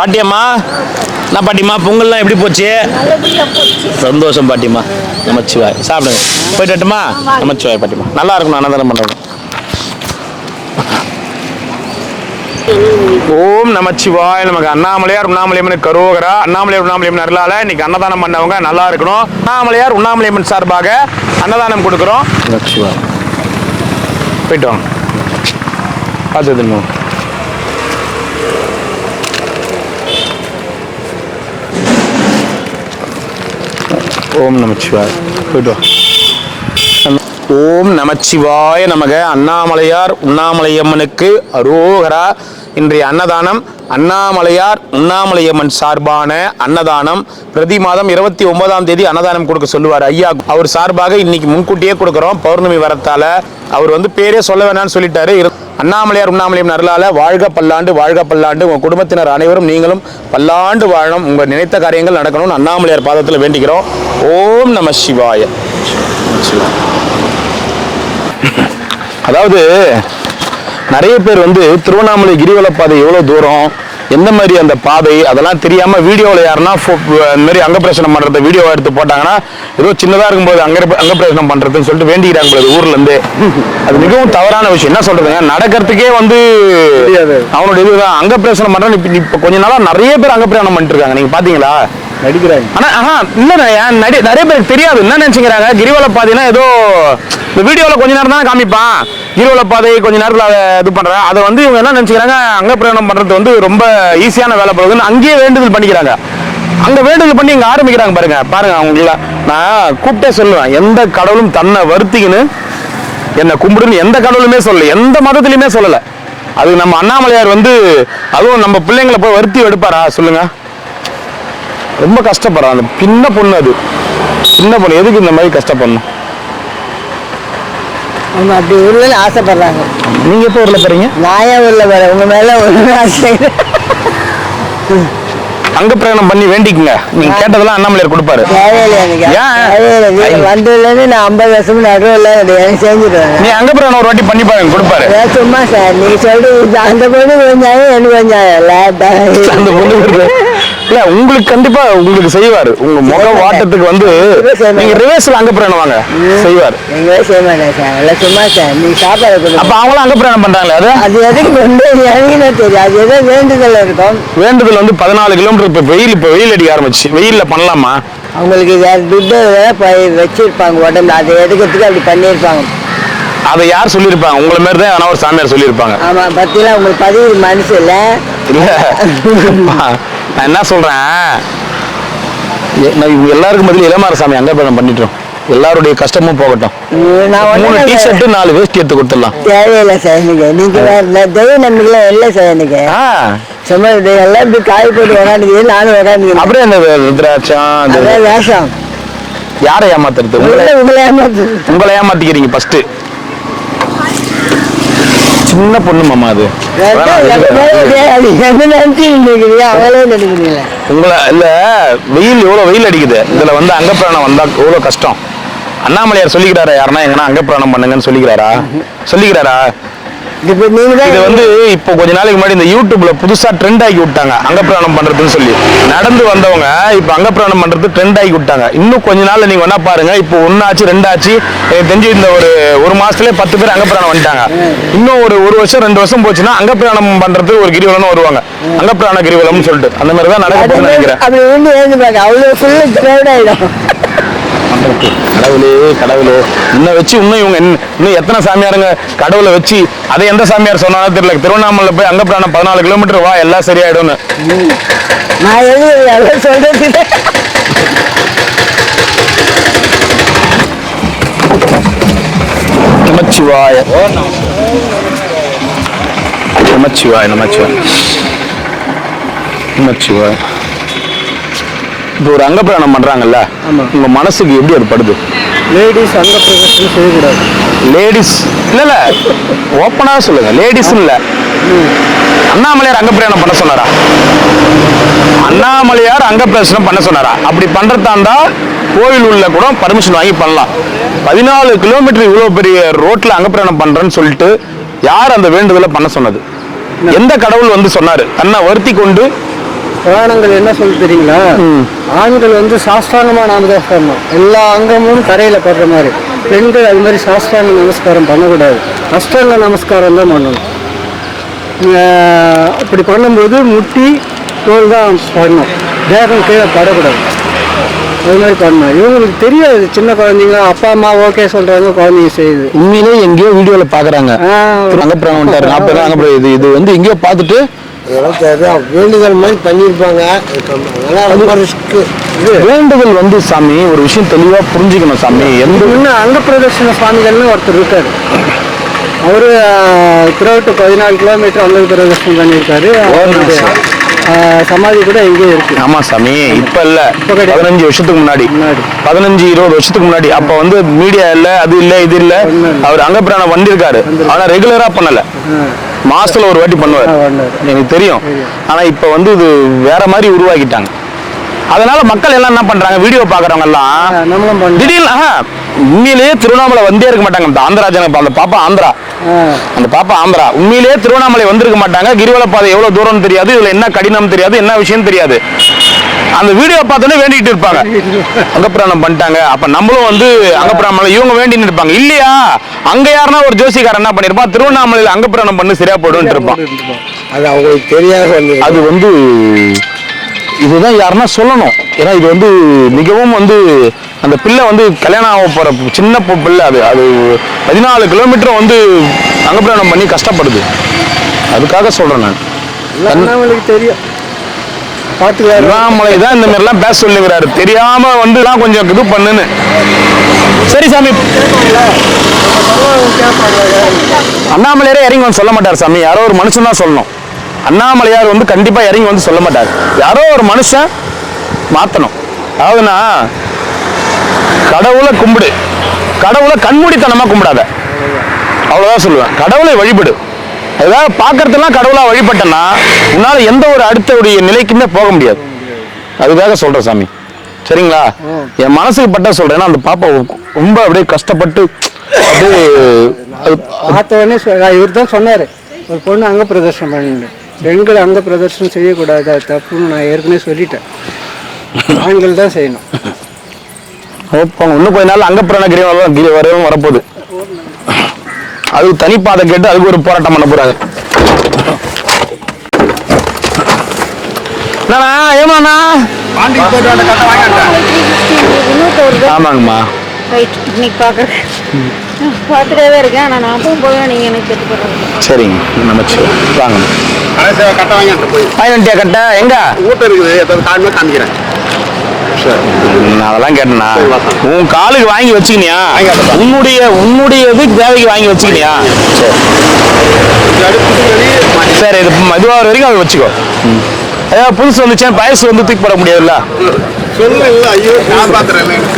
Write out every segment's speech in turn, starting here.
பாட்டியம்மா, என்ன பாட்டிம்மா பொங்கல்லாம் எப்படி போச்சு? சந்தோஷம் பாட்டிம்மா. நமச்சிவாய். சாப்பிடுங்க. போயிட்டு வரட்டுமா? நமச்சிவாய் பாட்டிம்மா. நல்லா இருக்கணும் அன்னதானம் பண்ணுறது. ஓம் நமச்சிவாய். நமக்கு அண்ணாமலையார் உண்ணாமலையம்மன் கரோகரா. அண்ணாமலையார் உண்ணாமலையம்மன் அருளால இன்னைக்கு அன்னதானம் பண்ணவங்க நல்லா இருக்கணும். அண்ணாமலையார் உண்ணாமலையம்மன் சார்பாக அன்னதானம் கொடுக்குறோம். நமச்சிவாய். போயிட்டு வாங்க. பார்த்து ஓம் நமச்சிவாய். போயிட்டு வா. ஓம் நமச்சிவாய நமக. அண்ணாமலையார் உண்ணாமலையம்மனுக்கு அரோகரா. இன்றைய அன்னதானம் அண்ணாமலையார் உண்ணாமலையம்மன் சார்பான அன்னதானம். பிரதி மாதம் 29ஆம் தேதி அன்னதானம் கொடுக்க சொல்லுவார் ஐயா. அவர் சார்பாக இன்னைக்கு முன்கூட்டியே கொடுக்குறோம். பௌர்ணமி வரத்தால அவர் பேரே சொல்ல வேணாம்னு சொல்லிட்டாரு. அண்ணாமலையார் உண்ணாமலையம்மன் அருளால வாழ்க பல்லாண்டு, வாழ்க பல்லாண்டு. உங்கள் குடும்பத்தினர் அனைவரும் நீங்களும் பல்லாண்டு வாழணும். உங்கள் நினைத்த காரியங்கள் நடக்கணும்னு அண்ணாமலையார் பாதத்தில் வேண்டிக்கிறோம். ஓம் நம சிவாய. அதாவது நிறைய பேர் திருவண்ணாமலை கிரிவல பாதை எவ்வளோ தூரம், எந்த மாதிரி அந்த பாதை அதெல்லாம் தெரியாமல் வீடியோவில் யாருன்னா இந்த மாதிரி அங்கப்பிரசனம் பண்ணுறத வீடியோ எடுத்து போட்டாங்கன்னா ஏதோ சின்னதாக இருக்கும்போது அங்கப்பிரசனம் பண்ணுறதுன்னு சொல்லிட்டு வேண்டிக்கிறாங்க போது ஊர்லேருந்து. அது மிகவும் தவறான விஷயம். என்ன சொல்கிறதுங்க, நடக்கிறதுக்கே அவனோட இதுதான் அங்கப்பிரசனம் பண்ணுறேன்னு. இப்போ கொஞ்ச நாளாக நிறைய பேர் அங்கப்பிரயாணம் பண்ணிட்டு இருக்காங்க. நீங்கள் பார்த்தீங்களா? நடிக்கிறாங்க. ஆனால் இல்லை, நிறைய பேருக்கு தெரியாது. என்ன நினச்சிக்கிறாங்க, கிரிவல பாதைனா ஏதோ இந்த வீடியோவில் கொஞ்ச நேரம் தான் காமிப்பான், கிரிவல பாதை கொஞ்ச நேரத்தில் இது பண்ணுறேன். அதை இவங்க என்ன நினச்சிக்கிறாங்க, அங்கப்பிரயாணம் பண்ணுறது ரொம்ப ஈஸியான வேலை போகுதுன்னு அங்கேயே வேண்டுதல் பண்ணிக்கிறாங்க. அங்கே வேண்டுதல் பண்ணி இங்கே ஆரம்பிக்கிறாங்க. பாருங்க அவங்கள நான் கூப்பிட்டே சொல்லுவேன், எந்த கடவுளும் தன்னை வருத்திக்கின்னு என்னை கும்பிடுன்னு எந்த கடவுளுமே சொல்லலை, எந்த மதத்துலையுமே சொல்லலை. அது நம்ம அண்ணாமலையார் அதுவும் நம்ம பிள்ளைங்களை போய் வருத்தி எடுப்பாரா சொல்லுங்க? ரொம்ப கஷ்டப்படுறான் அந்த சின்ன பொண்ணு. அது சின்ன பொண்ணு எதுக்கு இந்த மாதிரி கஷ்டப்படணும்? அவங்க அப்படி ஊர்ல ஆசைப்படுறாங்க. நீங்க எப்போ ஊர்ல போறீங்க? நான் ஏன் ஊர்ல போறேன், உங்க மேல ஆசை. அங்க பிரயாணம் பண்ணி வேண்டிக்குங்க. நீங்க கேட்டதெல்லாம் அண்ணாமலையார் கொடுப்பாரு. வந்ததுல இருந்து நான் 50 வருஷம் நடுவில் செஞ்சுருவேன். நீ அங்க பிரயாணம் ஒரு வாட்டி பண்ணி பாருங்க, கொடுப்பாரு. சும்மா சார் நீங்க சொல்றது அந்த பொண்ணு கொஞ்சம் எனக்கு கொஞ்சம் அந்த பொண்ணு இல்ல உங்களுக்கு கண்டிப்பா உங்களுக்கு செய்வாரு. உங்க முக வாட்டத்துக்கு நீங்க ரிவர்ஸ்ல அங்க பிரயாணம் வாங்க செய்வார். செய்ய மாட்டேன் சார், சும்மா சார் நீங்க சாப்பாடு. அப்ப அவங்களும் அங்க பிரயாணம் பண்றாங்களே, அது எதுக்கு தெரியும். அது ஏதோ வேண்டுதல் இருக்கும். வேண்டுதல் 14 கிலோமீட்டர். இப்ப வெயில் அடிக்க ஆரம்பிச்சு, வெயில்ல பண்ணலாமா? அவங்களுக்கு துட்டு வச்சிருப்பாங்க உடம்புல, அதை எடுக்கிறதுக்கு அப்படி பண்ணிருப்பாங்க. அதை யார் சொல்லியிருப்பாங்க? உங்களை மாதிரி தான் ஒரு சாமியார் சொல்லியிருப்பாங்க. ஆமா, பத்திலாம் உங்களுக்கு பதிவு மனசு இல்ல. நான் என்ன சொல்றேன், எல்லாருக்கும் பதில் இளமார சாமி அங்க பண்ணிட்டோம். எல்லாருடைய கஷ்டமும் போகட்டும். 3 டிஷர்ட் 4 வேஷ்டி எடுத்து கொடுத்துடலாம். தேவையில்லை சார், நீங்க தெய்வ நம்பிக்கை இல்லை சார். எனக்கு சும்மா எல்லாம் இப்படி காய் போட்டு விளையாடுது, நானும் விளையாடுங்க. அப்படியே அந்த ருத்ராட்சம் வேஷம் யாரை ஏமாத்துறது? உங்களை ஏமாத்திக்கிறீங்க ஃபர்ஸ்ட். சின்ன பொண்ணு மாமா, அது உங்களை இல்ல, வெயில் எவ்வளவு வெயில் அடிக்குது. இதுல அங்க பிராணம் வந்தா எவ்வளவு கஷ்டம். அண்ணாமலையார் சொல்லிக்கிறாரா யாருன்னா எங்கன்னா அங்க பிராணம் பண்ணுங்கன்னு சொல்லிக்கிறாரா? இது இப்போ கொஞ்ச நாளைக்கு முன்னாடி இந்த யூடியூப்ல புதுசா ட்ரெண்ட் ஆகி விட்டாங்க அங்க பிராணம் பண்றதுன்னு சொல்லி. நடந்து வந்தவங்க இப்ப அங்க பிராணம் பண்றது ட்ரெண்ட் ஆகி விட்டாங்க. இன்னும் கொஞ்ச நாள்ல நீங்க வேணா பாருங்க, இப்போ 1 ஆச்சு 2 ஆச்சு, எனக்கு தெரிஞ்சு இந்த ஒரு மாசத்துலயே 10 பேர் அங்க பிராணம் வந்துட்டாங்க. இன்னும் ஒரு வருஷம் 2 வருஷம் போச்சுன்னா அங்க பிராணம் பண்றது ஒரு கிரிவலம் வருவாங்க, அங்க பிராண கிரிவலம்னு சொல்லிட்டு. அந்த மாதிரிதான் நடக்க போகுதுன்னு நினைக்கிறேன். கடவுளே இன்னும் வச்சு இன்னும் எத்தனை சாமியாருங்க கடவுளை வச்சு, அதை எந்த சாமியார் சொன்னாலும் தெரியல. திருவண்ணாமலை போய் அங்க பிராணம் 14 கிலோமீட்டர் வா, எல்லாம் சரியாயிடும். நமச்சிவாய நமச்சிவாய நமச்சிவாய நமச்சிவாய. இப்போ ஒரு அங்க பிராணம் பண்றாங்கல்ல, உங்க மனசுக்கு எப்படி அது படுது? லேடிஸ் அங்க பிரதர்ஷனம் செய்யக்கூடாது. லேடிஸ் இல்ல ஓப்பனா சொல்லுங்க, லேடிஸ் இல்ல. அண்ணாமலையார் அங்க பிரயாணம் பண்ண சொன்னாரா? அண்ணாமலையார் அங்க பிரயாணம் பண்ண சொன்னாரா? அப்படி பண்றதா இருந்தா கோவில் உள்ள கூட பர்மிஷன் வாங்கி பண்ணலாம். 14 கிலோமீட்டர் இவ்வளவு பெரிய ரோட்ல அங்க பிரயாணம் பண்றேன்னு சொல்லிட்டு யார் அந்த வேண்டுதலை பண்ண சொன்னது? எந்த கடவுள் சொன்னாரு? தன்னை வருத்தி கொண்டு புராணங்கள் என்ன சொல்லி தெரியுங்களா? ஆண்கள் வந்து சாஸ்திராங்கமாக நமஸ்காரம் எல்லா அங்கமும் தரையில் படுற மாதிரி, பெண்கள் அது மாதிரி சாஸ்திராங்க நமஸ்காரம் பண்ணக்கூடாது, அஷ்டாங்க நமஸ்காரம் தான் பண்ணணும். அப்படி பண்ணும்போது முட்டி தோல் தான் பண்ணணும், தேகம் கீழே படக்கூடாது. அது மாதிரி பண்ணணும். இவங்களுக்கு தெரியாது, சின்ன குழந்தைங்க அப்பா அம்மா ஓகே சொல்றாங்க, குழந்தைங்க செய்யுது. உண்மையிலே எங்கேயோ வீடியோல பாக்குறாங்க. இது வந்து எங்கேயோ பார்த்துட்டு வேண்டுதல் மாதிரி பண்ணியிருப்பாங்க. வேண்டுதல் வந்து சாமி ஒரு விஷயம் தெளிவா புரிஞ்சுக்கணும் சாமி. எந்த அங்க பிரதர்ஷன சுவாமிகள்னு ஒருத்தர் இருக்காரு, அவரு திருவட்டு 14 கிலோமீட்டர் அங்க பிரதர்ஷனம் பண்ணியிருக்காரு. சமாதி கூட எங்கேயும் இருக்கு. ஆமா சாமி, இப்ப இல்ல, 15 வருஷத்துக்கு முன்னாடி, 15-20 வருஷத்துக்கு முன்னாடி. அப்ப வந்து மீடியா இல்ல, அது இல்ல, இது இல்ல. அவர் அங்க பிராணம் வந்திருக்காரு, ஆனா ரெகுலரா பண்ணல, மாசத்துல ஒரு வாட்டி பண்ணுவார், எனக்கு தெரியும். ஆனா இப்ப வந்து இது வேற மாதிரி உருவாக்கிட்டாங்க. அதனால மக்கள் எல்லாம் என்ன பண்றாங்க, வீடியோ பாக்குறவங்க எல்லாம் திடீர்னு உண்மையிலேயே திருவண்ணாமலை வந்தே இருக்க மாட்டாங்க. அந்த ஆந்திராஜன அந்த பாப்பா ஆந்திரா, அந்த பாப்பா ஆந்திரா உண்மையிலேயே திருவண்ணாமலை வந்திருக்க மாட்டாங்க. கிரிவல பாதை எவ்வளவு தூரம்னு தெரியாது, இதுல என்ன கடினம் தெரியாது, என்ன விஷயம் தெரியாது. அந்த வீடியோ பார்த்தோன்னே வேண்டிட்டு இருப்பாங்க, அங்கப்பிராணம் பண்ணிட்டாங்க, அப்ப நம்மளும் வந்து அங்கப்பிராணம் இவங்க வேண்டின்னு இருப்பாங்க. இல்லையா, அங்க யாருன்னா ஒரு ஜோசிக்காரன் என்ன பண்ணிருப்பான், திருவண்ணாமலையில அங்கப்பிராணம் பண்ணி சரியா போடுன்னு இருப்பான். அது அவங்களுக்கு தெரியாது. அது வந்து இதுதான் யாருன்னா சொல்லணும். ஏன்னா இது வந்து மிகவும் வந்து அந்த பிள்ளை வந்து கல்யாணம் ஆக போற சின்ன பிள்ளை, அது 14 கிலோமீட்டர் வந்து அங்கப்பிராணம் பண்ணி கஷ்டப்படுது. அதுக்காக சொல்றேன் நான். தெரியும், திருவண்ணாமலை தான் இந்த மாதிரி எல்லாம் பேச சொல்லுங்கிறாரு, தெரியாம வந்து எல்லாம் கொஞ்சம் இது பண்ணுன்னு. சரி சாமி, அண்ணாமலையாரே இறங்கி வந்து சொல்ல மாட்டார் சாமி, யாரோ ஒரு மனுஷன் தான் சொல்லணும். அண்ணாமலையார் வந்து கண்டிப்பா இறங்கி வந்து சொல்ல மாட்டார், யாரோ ஒரு மனுஷன் மாத்தணும். அதாவதுன்னா கடவுளை கும்பிடு, கடவுளை கண்மூடித்தனமா கும்பிடாத, அவ்வளவுதான் சொல்லுவேன். கடவுளை வழிபடு. அதாவது பாக்குறதெல்லாம் கடவுளா வழிபட்டனா உன்னால எந்த ஒரு அடுத்த நிலைக்குமே போக முடியாது. அதுக்காக சொல்றேன் சாமி, சரிங்களா? என் மனசுக்கு பட்ட சொல்றேன்னா, அந்த பாப்பா ரொம்ப அப்படியே கஷ்டப்பட்டு அப்படியே இவர் தான் சொன்னாரு, ஒரு பொண்ணு அங்க பிரதர்ஷனம் பண்ணிட்டு, பெண்கள் அங்க பிரதர்ஷனம் செய்யக்கூடாது, அது தப்புன்னு நான் ஏற்கனவே சொல்லிட்டேன், ஆண்கள் தான் செய்யணும். இன்னும் கொஞ்ச நாள் அங்கப்பிராண கிரிவலம் வரப்போகுது, அதுக்கு தனிப்பாதை கேட்டு அதுக்கு ஒரு போராட்டம் பண்ண போறாங்க. ஏமாண்ணா? ஆமாங்கம்மா, பார்த்துட்டே இருக்கேன், ஆனால் நான் போகும்போது நீங்கள் எனக்கு கெட்டு போடுறேன். சரிங்க, நமச்சு வாங்க. வாங்கிட்டியா கட்ட? எங்க ஊட்ட இருக்குது, காமிக்கிறேன். நான் அதெல்லாம் கேட்டேன்னா, உன் காலுக்கு வாங்கி வச்சுக்கினியா, உன்னுடைய தேவைக்கு வாங்கி வச்சுக்கினியா? சரி, இது இதுவாக வரைக்கும் அதை வச்சுக்கோ. ஏதாவது புதுசு வந்துச்சேன், பயசு வந்து தூக்கி போட முடியாதுல்ல.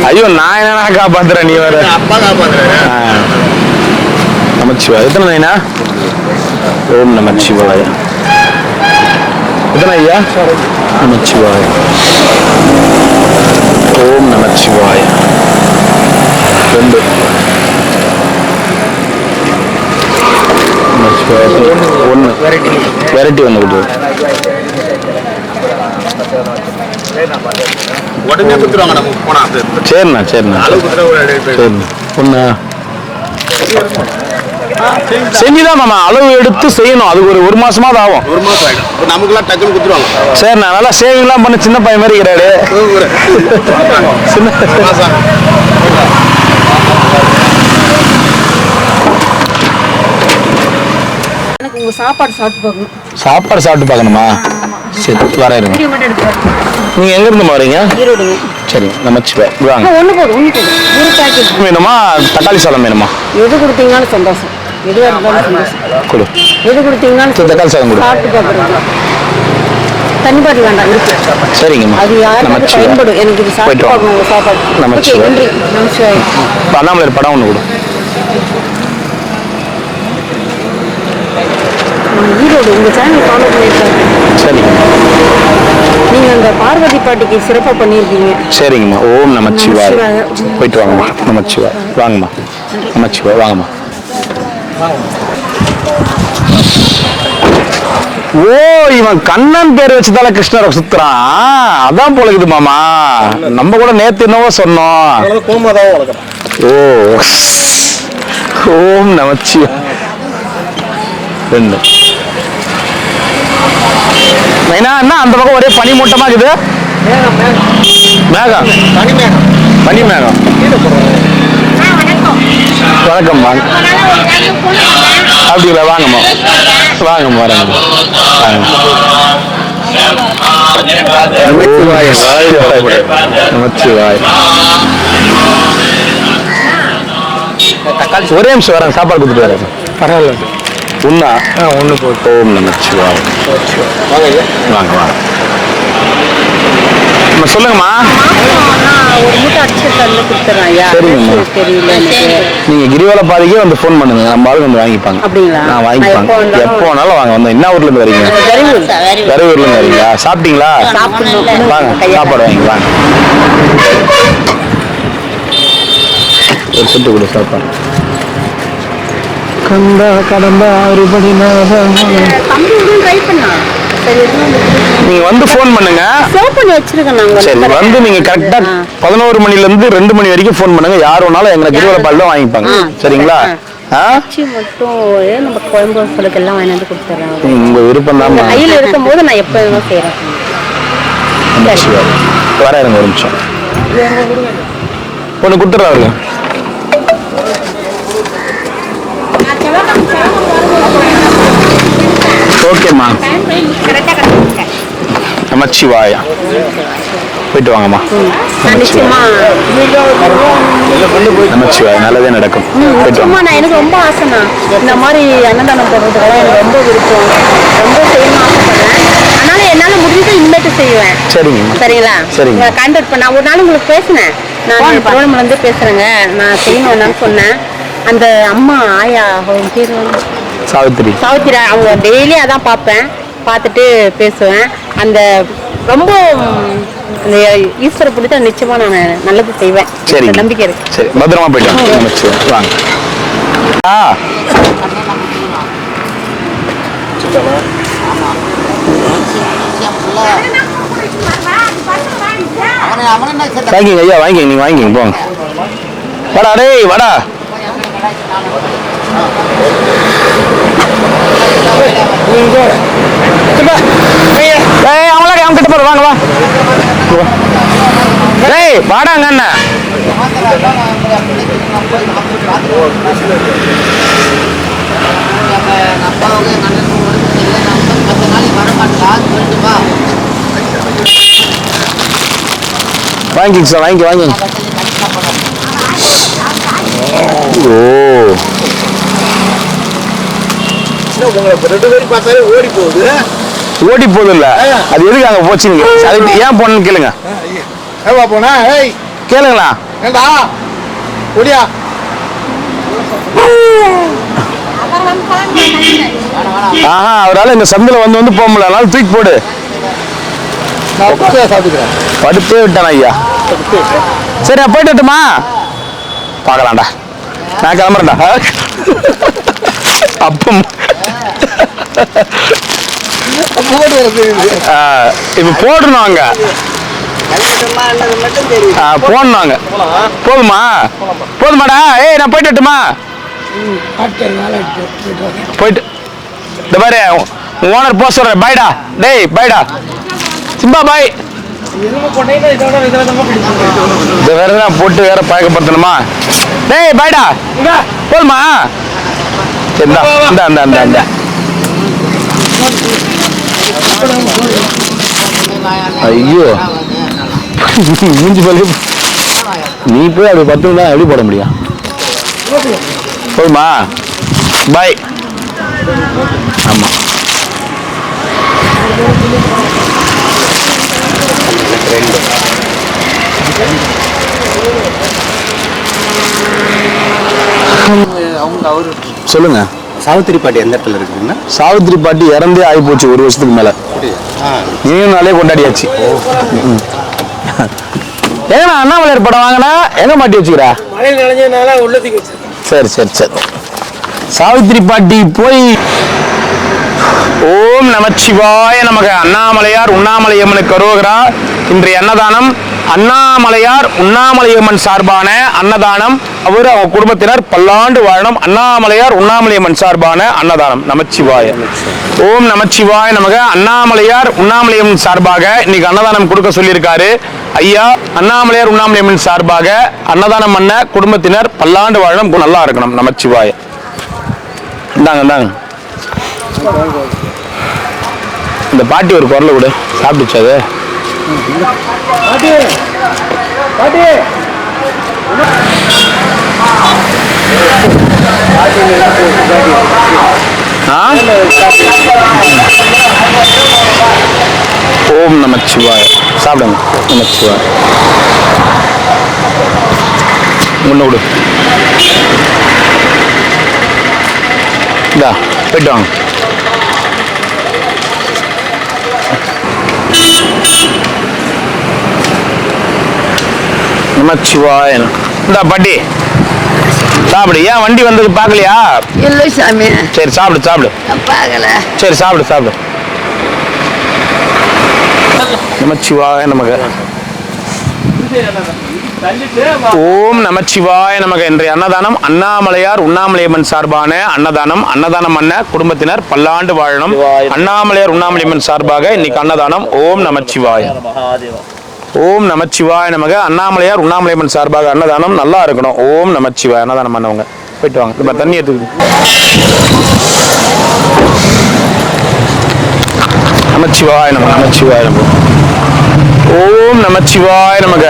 ஐயோ, நான் என்ன காப்பாத்துறேன், நீ வேற. நமச்சிவாய். எத்தனை நைனா? ஓம் நமச்சிவாய். எத்தனை ஐயா? நமச்சிவாய். ஓம் நமச்சிவாய். 2 1 வெரைட்டி 1 கொடுத்து. உடனே குத்துருவாங்க நம்ம போனா. சரிண்ணா, சரிண்ணா, சரிண்ணா. ஒண்ணா செஞ்சுதான் மாமா அளவு எடுத்து செய்யணும், அதுக்கு ஒரு மாசமாவது ஆகும். 1 மாசம் ஆயிடும், நமக்குலாம் டக்குன்னு குத்துருவாங்க. சரிண்ணா, நல்லா சேவிங்லாம் பண்ண சின்ன பையன் மாதிரி இருக்கிறாரு. எனக்கு உங்க சாப்பாடு சாப்பிட்டு பார்க்கணும். சாப்பாடு சாப்பிட்டு பார்க்கணுமா? சரி, வரேன். நீங்க எங்க இருந்து வரீங்க? ஈரோடுங்க. சரி, நமச்சிவாய். வாங்க. ஒண்ணு போடு. ஒரு பாக்கெட் வேணுமா? தக்காளி சாதம் வேணுமா? எது கொடுத்தீங்கனாலும் சந்தோஷம், எதுவாக இருந்தாலும் சந்தோஷம். கொடு. எது கொடுத்தீங்கனாலும் தக்காளி சாதம் கொடு. சாப்பிட்டு பார்க்குறோம். தண்ணி பாட்டில் வேண்டாம், இருக்கு. சரிங்கம்மா, அது யாருக்கு பயன்படும், எனக்கு இது சாப்பிட்டு பார்க்கணும் உங்க சாப்பாடு. நமச்சிவாய். நன்றி. நமச்சிவாய். அண்ணாமலையார் படம் ஒன்று கொடு. ஈரோடு உங்க சேனல் ஃபாலோ பண்ணியிருக்காங்க. சரிங்கம்மா, நீங்க அந்த பார்வதி பாட்டிக்கு சிறப்பாக பண்ணியிருக்கீங்க. சரிங்கம்மா. ஓம் நமச்சிவாய். போயிட்டு வாங்கம்மா. நமச்சிவாய். வாங்கம்மா. நமச்சிவாய். வாங்கம்மா. ஓ இவன் கண்ணன் பேர் வச்சுதால கிருஷ்ணரை சுத்துறான். அதான் போலக்குது மாமா. நம்ம கூட நேத்து என்னவோ சொன்னோம். கோமாதாவும் வளர்க்குறான். ஓ ஓம் நமச்சிவாய. ரெண்டு என்ன அந்த பக்கம் ஒரே பனி மூட்டமா இருக்குது. மேகம் பனி மேகம். வணக்கம் வாங்க. அப்படிங்களா வாங்கம்மா வாங்கம்மா வரங்க ஒரே நிமிஷம் வரேன். சாப்பாடு கொடுத்துட்டு வரேன். பரவாயில்ல. உண்ணா ஒன்று போட்டு. ஓம் நமச்சிவாய. வாங்க வாங்க சொல்லுங்கம்மா. ஒரு மூட்டை அடிச்சு தந்து கொடுத்துறேன் ஐயா. சரிங்கம்மா. தெரியல எனக்கு. நீங்க கிரிவல பாதைக்கே வந்து ஃபோன் பண்ணுங்க. நம்ம ஆளுங்க வந்து வாங்கிப்பாங்க. அப்படிங்களா? நான் வாங்கிப்பாங்க. எப்போ வேணாலும் வாங்க. வந்து என்ன ஊர்ல இருந்து வரீங்க? கரூர்ல இருந்து வரீங்களா? சாப்பிட்டீங்களா? வாங்க சாப்பாடு வாங்கி வாங்க. ஒரு செட்டு கூட சாப்பாடு. கந்தா கடந்தா அறுபடி ட்ரை பண்ணா. நீங்க வந்து ஃபோன் பண்ணுங்க. சேவ் பண்ணி வச்சிருக்கேன் நான். சரி வந்து நீங்க கரெக்டா 11 மணில இருந்து 2 மணி வரைக்கும் ஃபோன் பண்ணுங்க. யார் வேணாலும் எங்க கிரிவல பால் தான் வாங்கிப்பாங்க. சரிங்களா? மட்டும் நம்ம குழம்பு சொல்லுக்கு எல்லாம் வாங்கி வந்து கொடுத்துறேன். உங்க விருப்பம் தான். கையில இருக்கும்போது நான் எப்ப வேணாலும் செய்யறேன். வர இருங்க ஒரு நிமிஷம். ஒண்ணு கொடுத்துறேன் அவருக்கு. ஓகேம்மா. நமச்சிவாயா. போயிட்டு வாங்கம்மா. நமச்சிவாயா. நல்லதே நடக்கும். எனக்கு ரொம்ப ஆசைண்ணா. இந்த மாதிரி அன்னதானம் போடுறதுக்கெல்லாம் எனக்கு ரொம்ப விருப்பம். ரொம்ப செய்யணும் ஆசைப்படுறேன். அதனால என்னால முடிஞ்சது இனிமேட்டு செய்வேன். சரிங்க. சரிங்களா? சரிங்க. கான்டாக்ட் பண்ண ஒரு நாள் உங்களுக்கு பேசினேன். நான் திருவண்ணாமலை இருந்து பேசுறேங்க. நான் செய்யணும்னு சொன்னேன். அந்த அம்மா ஆயா அவங்க பேர் சாவித்திரி. சாவித்திரி அவங்க டெய்லி அதான் பார்ப்பேன். பார்த்துட்டு பேசுவேன். அந்த ரொம்ப ஈஸ்வர பிடிச்ச நிச்சயமா நான் நல்லது செய்வேன். சரி நம்பிக்கை இருக்கு. சரி பத்திரமா போயிட்டு வாங்க. வாங்கிங்க ஐயா வாங்கிங்க. நீங்க வாங்கிங்க போங்க. வாடா டேய் வாடா. அவங்கள அவங்க கிட்ட போற. வாங்க வா. டேய் வாடாங்க அண்ணா. வாங்கிங்க சார் வாங்கி வாங்கிங்க. ஓ ஓடி போகுது இல்ல. அது எதுக்கு அங்க போச்சுங்க? அது ஏன் போனன்னு கேளுங்க. போனா கேளுங்களா? ஆஹா அவரால் இந்த சந்தில வந்து போக முடியல. அதனால தூக்கி போடு. படுத்தே விட்டானா ஐயா. சரி நான் போயிட்டு வரட்டுமா? பார்க்கலாம்டா. நான் கிளம்புறேன்டா. அப்பம் இப்ப போடணும் அங்க. போடணும். போதுமா? போதுமாடா? ஏய் நான் போயிட்டு வரட்டுமா? போயிட்டு இந்த பாரு ஓனர் போக சொல்றேன். பாய்டா. டேய் பாய்டா. சிம்பா பாய். வேற தான் போட்டு வேற பழக்கப்படுத்தணுமா? டேய் பாய்டா. போதுமா? ஐயோ மூஞ்சி பல்லு. நீ போய் அப்படி 10 நிமிடம் எப்படி போட முடியும்? போதுமா? பாய். ஆமா சொல்லுங்க. சாவித்திரி பாட்டி எந்த இடத்துல இருக்குதுன்னா? சாவித்திரி பாட்டி இறந்தே ஆகி போச்சு 1 வருஷத்துக்கு மேல. நினைவு நாளே கொண்டாடியாச்சு. ஏன்னா அண்ணாமலையார் படம் வாங்கினா எங்க மாட்டி வச்சுக்கிறா? மழையில் நினைஞ்சதுனால உள்ளத்துக்கு வச்சு. சரி சரி சரி. சாவித்திரி பாட்டி போய் ஓம் நமச்சிவாய நமக. அண்ணாமலையார் உண்ணாமலையம்மனுக்கு அரோகரா. இன்றைய அன்னதானம் அண்ணாமலையார் உண்ணாமலையம்மன் சார்பான அன்னதானம். அவர் அவங்க குடும்பத்தினர் பல்லாண்டு வாழணும். அண்ணாமலையார் உண்ணாமலையம்மன் சார்பான அன்னதானம். நமச்சிவாய. ஓம் நமச்சிவாய நமக. அண்ணாமலையார் உண்ணாமலையம்மன் சார்பாக இன்னைக்கு அன்னதானம் கொடுக்க சொல்லியிருக்காரு ஐயா. அண்ணாமலையார் உண்ணாமலையம்மன் சார்பாக அன்னதானம் பண்ண குடும்பத்தினர் பல்லாண்டு வாழணும், நல்லா இருக்கணும். நமச்சிவாய. இந்தாங்க இந்தாங்க. இந்த பாட்டி ஒரு குரலை விடு. சாப்பிட்டுச்சு அது. ஓம் நமச்சிவாய. சாப்பிடுங்க. நமச்சிவாய. முன்ன விடு. இந்தா போயிட்டு வாங்க. நமச்சிவாய. இந்தா பாட்டி சாப்பிடு. ஏன் வண்டி வந்தது பார்க்கலையா? இல்லை சாமி. சரி சாப்பிடு சாப்பிடு. பார்க்கல. சரி சாப்பிடு சாப்பிடு. நமச்சிவாய நமக. ஓம் நமச்சிவாய நமக. இன்றைய அன்னதானம் அண்ணாமலையார் உண்ணாமலையம்மன் சார்பான அன்னதானம். அன்னதானம் பண்ண குடும்பத்தினர் பல்லாண்டு வாழணும். அண்ணாமலையார் உண்ணாமலையம்மன் சார்பாக இன்னைக்கு அன்னதானம். ஓம் நமச்சிவாய. ஓம் நமச்சிவாய நமக. அண்ணாமலையார் உண்ணாமலையம்மன் சார்பாக அன்னதானம், நல்லா இருக்கணும். ஓம் நமச்சிவாய. அன்னதானம் பண்ணவங்க போயிட்டு வாங்க. இப்ப தண்ணி எடுத்துக்குது. நமச்சிவாய நமக. நமச்சிவாய நமக. ஓம் நமச்சிவாய நமக.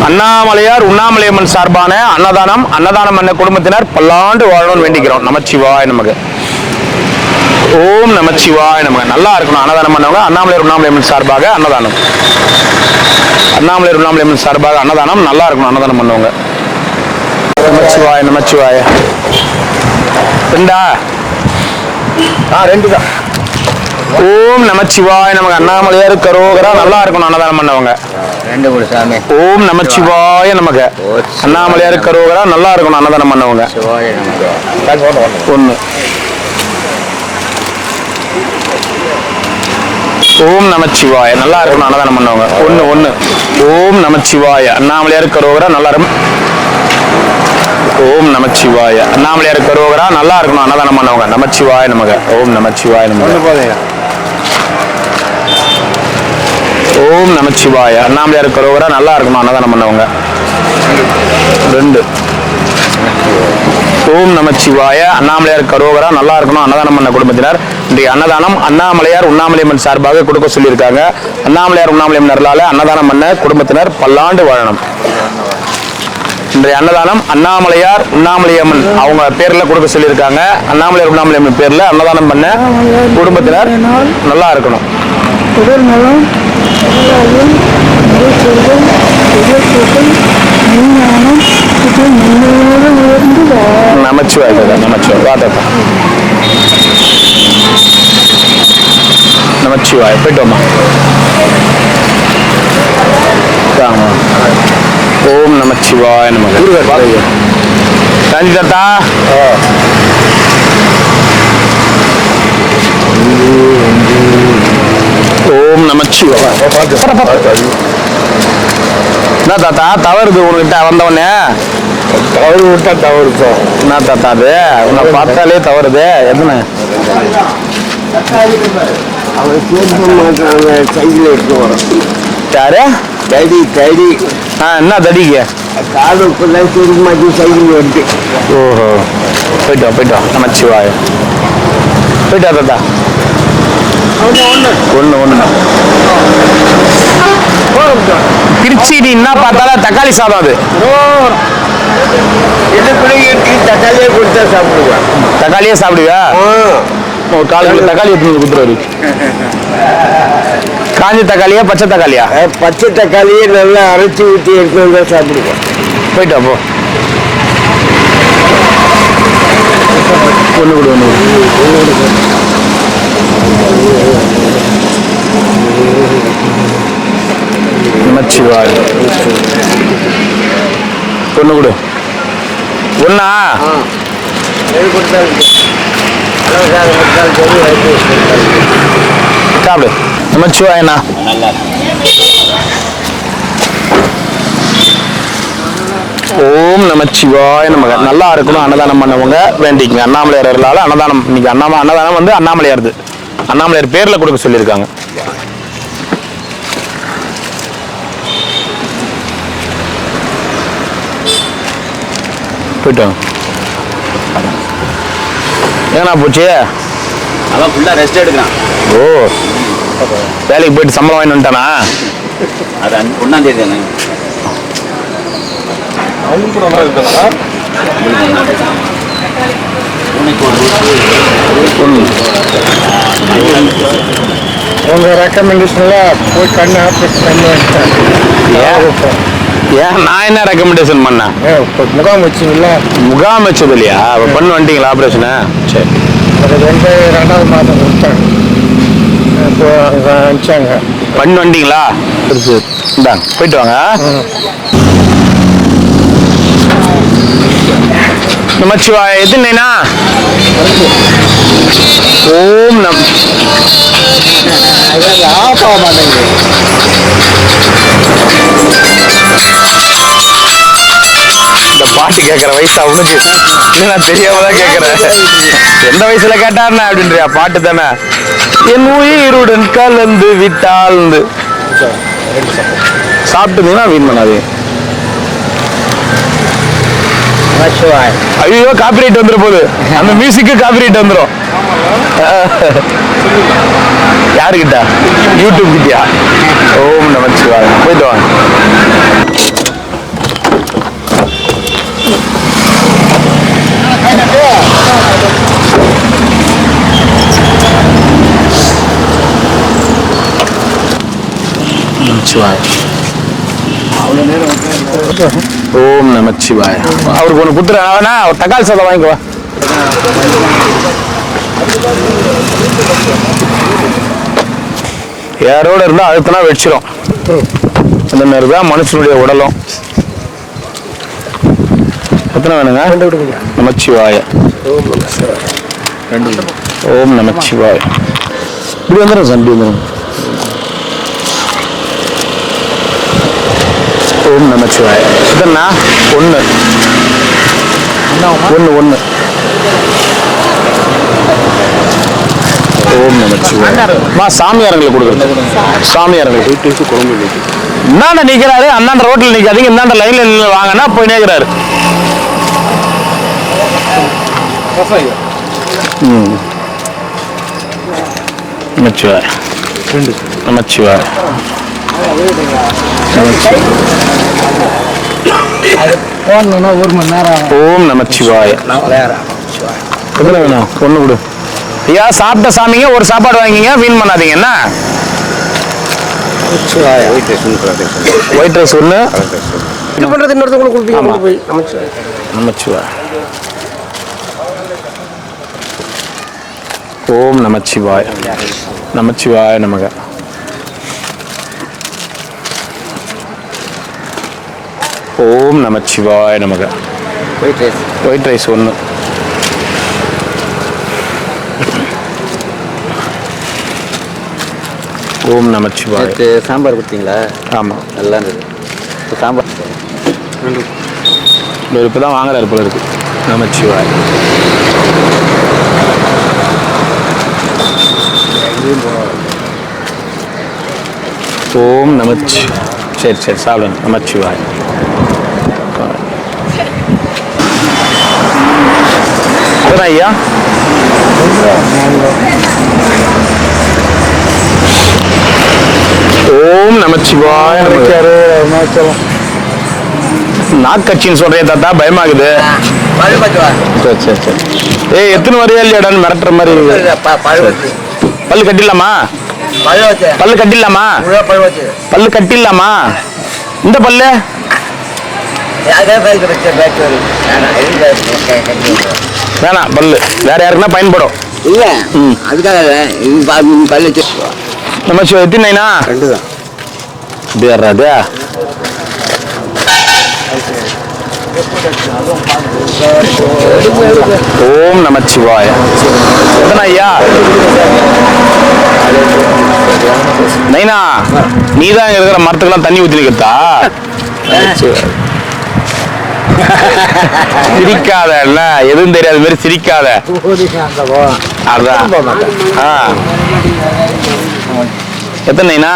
அண்ணாமலையார் உண்ணாமலையம்மன் சார்பான அன்னதானம். அன்னதானம் பண்ண குடும்பத்தினர் பல்லாண்டு வாழணும்னு வேண்டிக்கிறோம். நமச்சிவாய நமக. ஓம் நமச்சிவாய நமக. நல்லா இருக்கணும். அன்னதானம் பண்ணவங்க அண்ணாமலையார் உண்ணாமலையம்மன் சார்பாக அன்னதானம். அண்ணாமலையார் உண்ணாமலையம்மன் சார்பாக அன்னதானம், நல்லா இருக்கணும். அன்னதானம் பண்ணவங்க. நமச்சிவாய நமச்சிவாய. ரெண்டா? ரெண்டு தான். ஓம் நமச்சிவாய நமக. அண்ணாமலையார் கரோகரா, நல்லா இருக்கணும். அன்னதானம் பண்ணவங்க. ரெண்டு கூட சாமி. ஓம் நமச்சிவாய நமக. அண்ணாமலையார் கரோகரா, நல்லா இருக்கணும். அன்னதானம் பண்ணவங்க. ஒன்று. ஓம் நமச்சிவாய. நல்லா இருக்கணும். அன்னதானம் பண்ணவங்க. ஒன்று ஒன்று. ஓம் நமச்சிவாய. அண்ணாமலையார் கரோகரா, நல்லா இருக்கும். ஓம் நமச்சிவாய. அண்ணாமலையார் கரோகரா, நல்லா இருக்கணும். அன்னதானம் பண்ணவங்க. நமச்சிவாய நமக. ஓம் நமச்சிவாய நமக. ஓம் நமச்சிவாய. அண்ணாமலையார் கரோகரா, நல்லா இருக்கணும். அன்னதானம் பண்ணவங்க. ரெண்டு. ஓம் நமச்சிவாய. அண்ணாமலையார் கரோகரா, நல்லா இருக்கணும். அன்னதானம் பண்ண குடும்பத்தினர் இன்றைய அன்னதானம் அண்ணாமலையார் உண்ணாமலையம்மன் சார்பாக கொடுக்க சொல்லியிருக்காங்க. அண்ணாமலையார் உண்ணாமலையம்மனால அன்னதானம் பண்ண குடும்பத்தினர் பல்லாண்டு வாழணும். இன்றைய அன்னதானம் அண்ணாமலையார் உண்ணாமலையம்மன் அவங்க பேர்ல கொடுக்க சொல்லியிருக்காங்க. அண்ணாமலையார் உண்ணாமலையம்மன் பேர்ல அன்னதானம் பண்ண குடும்பத்தினர் நல்லா இருக்கணும். நமச்சிவாய. நமச்சிவாய. நமச்சிவாய. போயிட்டோமா? ஓம் நமச்சிவாய நமக. காஞ்சி தாத்தா. ஓம் நமச்சிவாய. என்ன தாத்தா தவறுது உங்ககிட்ட வந்தவனே? தவறு விட்டா தவறு. என்ன தாத்தா அது? உன்னை பார்த்தாலே தவறுது. எதுன்னு அவன் சைக்கிள் எடுத்து வரோம். யாரு? தடி தடி. என்ன தடிக்கு? காடு மாற்றி சைக்கிள் வருது. ஓஹோ. போயிட்டோம் போயிட்டோம். நமச்சிவாய. போயிட்டா தாத்தா. ஒன்று ஒன்று. திருச்சி நீ என்ன பார்த்தாலும் தக்காளி சாதம். அது தக்காளியே கொடுத்தா சாப்பிடுவேன். தக்காளியே சாப்பிடுவியா? ஒரு 4 கிலோ தக்காளி எடுத்து கொடுத்துருவாரு. காஞ்ச தக்காளியா பச்சை தக்காளியா? பச்சை தக்காளியே நல்லா அரைச்சி ஊற்றி எடுத்து வந்தா சாப்பிடுவேன். போயிட்டா போ. ஒன்று கொடு ஒன்று. நமச்சிவாய. ஒன்று கொடு. ஒன்னா? சாப்பிடு. நமச்சிவாயண்ணா. ஓம் நமச்சிவாய நமக. நல்லா இருக்கணும் அன்னதானம் பண்ணவங்க வேண்டிக்குங்க. அண்ணாமலையார் அருளால அன்னதானம் இன்னைக்கு அன்னதானம் வந்து அண்ணாமலையாருது. அண்ணாமலையார் பேர்ல கொடுக்க சொல்லியிருக்காங்க. போயிட்டோம். ஏன்னா போச்சு அவன் ஃபுல்லாக ரெஸ்ட் எடுக்கிறான். ஓ வேலைக்கு போயிட்டு சம்பளம் வாங்கிட்டு வந்துட்டானா? அது 1ஆம் தேதி தானே. உங்க ரெக்கமெண்டேஷன்ல போய் கண்ணு ஆப்ரேஷன் பண்ணி வச்சிட்டேன். ஏன் நான் என்ன ரெக்கமெண்டேஷன் பண்ணேன்? முகாம் வச்சிங்களா? முகாம் வச்சது இல்லையா? பண்ணு வந்துட்டீங்களா ஆப்ரேஷனை? சரி, அது 2வது மாதம் கொடுத்தேன். இப்போ அங்கே அனுப்பிச்சாங்க. பண்ணு வந்துட்டீங்களா? இந்தாங்க போயிட்டு வாங்க. நமச்சிவாய. எதுனா ஓம் நம் ஆஃப் ஆக மாட்டேங்குது. இந்த பாட்டு கேட்குற வயசு அவனுக்கு நான் தெரியாம தான் கேட்குறேன். எந்த வயசுல கேட்டாருண்ணா அப்படின்றியா? பாட்டு தானே. என் உயிருடன் கலந்து விட்டால் சாப்பிட்டுங்கன்னா வீண் பண்ணாது. ஐயோ காப்பிரைட் வந்துடும் போகுது. அந்த மியூசிக்கு காப்பிரைட் வந்துடும். யாருக்கிட்ட? யூடியூப் கிட்டயா? ஓம் நமச்சிவாய. போயிட்டு வாங்க. நமச்சிவாய. ஓம் நமச்சிவாய. அவருக்கு ஒன்று குத்துறேன். ஒரு தக்காளி சாதம் வாங்கிக்குவா. யாரோட இருந்தா அழுத்தினா வெடிச்சிடும். அந்த மாதிரி தான் மனுஷனுடைய உடலும். எத்தனை வேணுங்க? நமச்சிவாய. ஓம் நமச்சிவாய. இப்படி வந்துடும் சார். இப்படி வந்துடும். ஓம் நமச்சிவாய. இதன்னா 1 ஓம் நமச்சிவாய. சாமியாரங்களுக்கு கொடுக்குறது. சாமியாரங்களுக்கு குழம்பு இந்தாண்ட நிற்கிறாரு. அந்தாண்ட ரோட்டில் நிற்காதீங்க. இந்தாண்ட லைன்ல வாங்கினா போய் நேர்கிறாரு. நமச்சிவாய. நமச்சிவாய. போடணும்னா 1 மணி நேரம். ஓம் நமச்சிவாய. எத்தனை வேணும்? 1 கொடு. ஐயா சாப்பிட்ட சாமிங்க ஒரு சாப்பாடு வாங்கிங்க. வீண் பண்ணாதீங்க. என்ன ஒயிட் ரைஸ் 1. இது பண்றது இன்னொருத்தவங்களுக்கு கொடுப்பீங்க. போய் நமச்சிவாய. ஓம் நமச்சிவாய. நமச்சிவாய நமக. ஓம் நமச்சிவாய நமக. White rice 1. ஓம் நமச்சிவாய. சாம்பார் கொடுத்தீங்களா? ஆமாம், நல்லா இருந்தது. இப்போ சாம்பார் இப்போ தான் வாங்குறாரு போல இருக்கு. நமச்சிவாய. ஓம் நமச்சி. சரி சரி சாப்பிடுங்க. நமச்சிவாய. ஐயா ஓம் நமச்சிவாய. நாக்கட்சின்னு சொல்றேன் தாத்தா, பயமாகுது. சரி சரி சரி. ஏய் எத்தனை வரையா இல்லையாடான்னு மிரட்டுற மாதிரி. பல்லு கட்டிடலாமா? பல்லு கட்டிடலாமா? பல்லு கட்டிடலாமா? இந்த பல்லு வேணாம். பல்லு வேற யாருக்குன்னா பயன்படும். இல்லை அதுக்காக பல்லு நமச்சி. எத்தினா 2 தான். இப்படி வர்றாது. ஓம் நமச்சிவாய. எத்தனை ஐயா? நைனா, நீதான் இங்க இருக்கிற மரத்துக்கெல்லாம் தண்ணி ஊத்தி நிக்கிறதா? சிரிக்காத, என்ன எதுவும் தெரியாத மாதிரி சிரிக்காத. அதான். எத்தனை நைனா?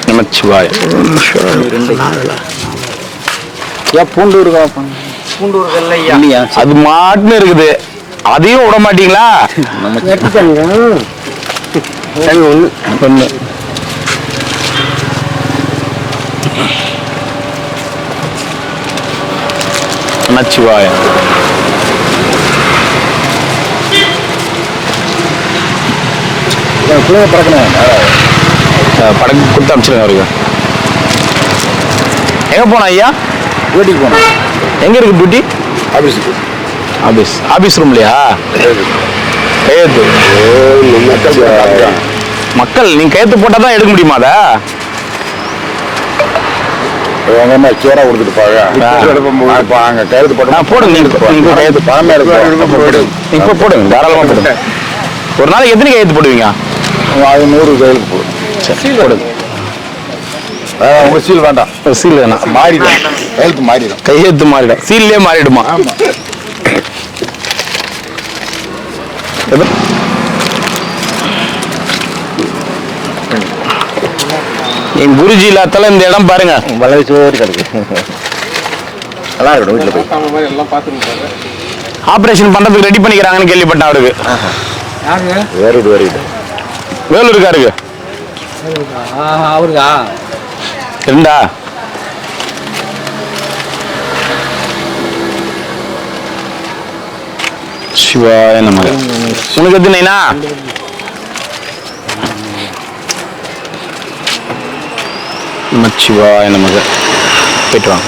நமச்சிவாய. பூண்டு இருக்கா? பூண்டு இல்லையா? அது மாட்டுன்னு இருக்குது, அதையும் விட மாட்டீங்களா? ஒண்ணு நமச்சிவாய. படகு கொடுத்து அனுப்பிச்சிருங்க அவருக்கு. எங்க போனா ஐயா? வீட்டுக்கு போனோம். எங்க இருக்கு டியூட்டி? ஆபீஸுக்கு. ஆபீஸ் ரூம்லையா? கையெழுத்து மக்கள் நீங்க கையெழுத்து போட்டா தான் எடுக்க முடியுமா? அதை சேரா கொடுத்துட்டு பாங்க கையெழுத்து போட்டு போடுங்க. நீங்க கையெழுத்து பணமே இருக்கு. இப்ப போடுங்க, தாராளமா போடுங்க. ஒரு நாளைக்கு எத்தனை கையெழுத்து போடுவீங்க? 100 கையெழுத்து போடுங்க. சரி போடுங்க. உங்க சீல் வேண்டாம். சீல் வேணாம், மாறிடும். கையெழுத்து மாறிடும். கையெழுத்து மாறிடும், சீல்லே மாறிடுமா? என் குருஜி இல்லாத்தால இந்த இடம் பாருங்க வளர்ச்சி சோறு கிடக்கு. நல்லா இருக்கணும். வீட்டில் போய் ஆபரேஷன் பண்றதுக்கு ரெடி பண்ணிக்கிறாங்கன்னு கேள்விப்பட்டேன். அவருக்கு வேலூருக்காருக்கு அவருக்கா ரெண்டா? சிவாய நமக. உனக்கு எத்தனைனா? நமச்சிவாய நமக. போயிட்டு வாங்க.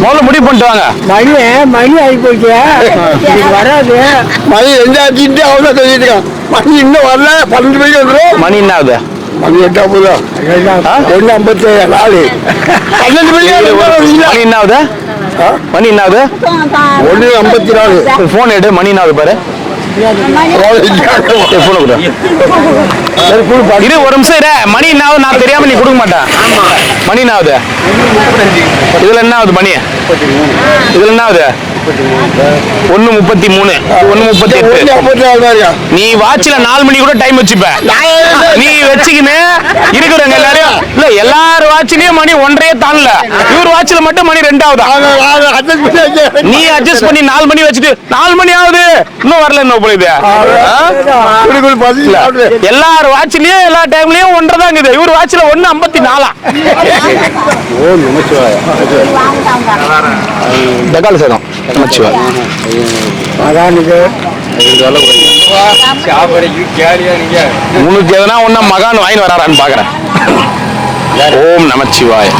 முதல்ல முடிவு பண்ணிட்டு வாங்க. மணி ஆகி போச்சு, வராது. மணி 2 ஆச்சுட்டு அவங்க சொல்லிட்டு இருக்கான். மணி இன்னும் வரல. 12 மணிக்கு வந்துடும். மணி என்ன ஆகுது? மணி 8:50. 1:54. 12 மணிக்கு மணி என்ன ஆகுது? மணி என்ன ஆகுது? 1:54. போன் எடு. மணி என்ன ஆகுது பாரு. இரு ஒரு நிமிஷம் இரு. மணி என்ன ஆகுது நான் தெரியாம நீ கொடுக்க மாட்டேன். மணி என்ன ஆகுது? இதுல என்ன ஆகுது மணி? இதுல என்ன ஆகுது? 1:33, 1:38. நீ வாட்ச்ல 4 மணி கூட டைம் வச்சுப்ப. நீ வச்சுக்கின்னு இருக்கிறவங்க எல்லாரும் இல்ல, எல்லாரும் வாட்ச்லயும் மணி 1:30 தாண்டல. இவர் வாட்ச்ல மட்டும் மணி 2 ஆகுதா? நீ அட்ஜஸ்ட் பண்ணி 4 மணி வச்சுட்டு 4 மணி ஆகுது இன்னும் வரல. என்ன போகுது? எல்லாரும் வாட்ச்லயும் எல்லா டைம்லயும் 1:30 தான் இருக்குது. இவர் வாட்ச்ல 1:54. தக்காளி சாதம். நமச்சிவாய். உனக்கு எதனா ஒன்னா மகான் வாங்கி வராரான்னு பாக்குறேன். ஓம் நமச்சிவாய்.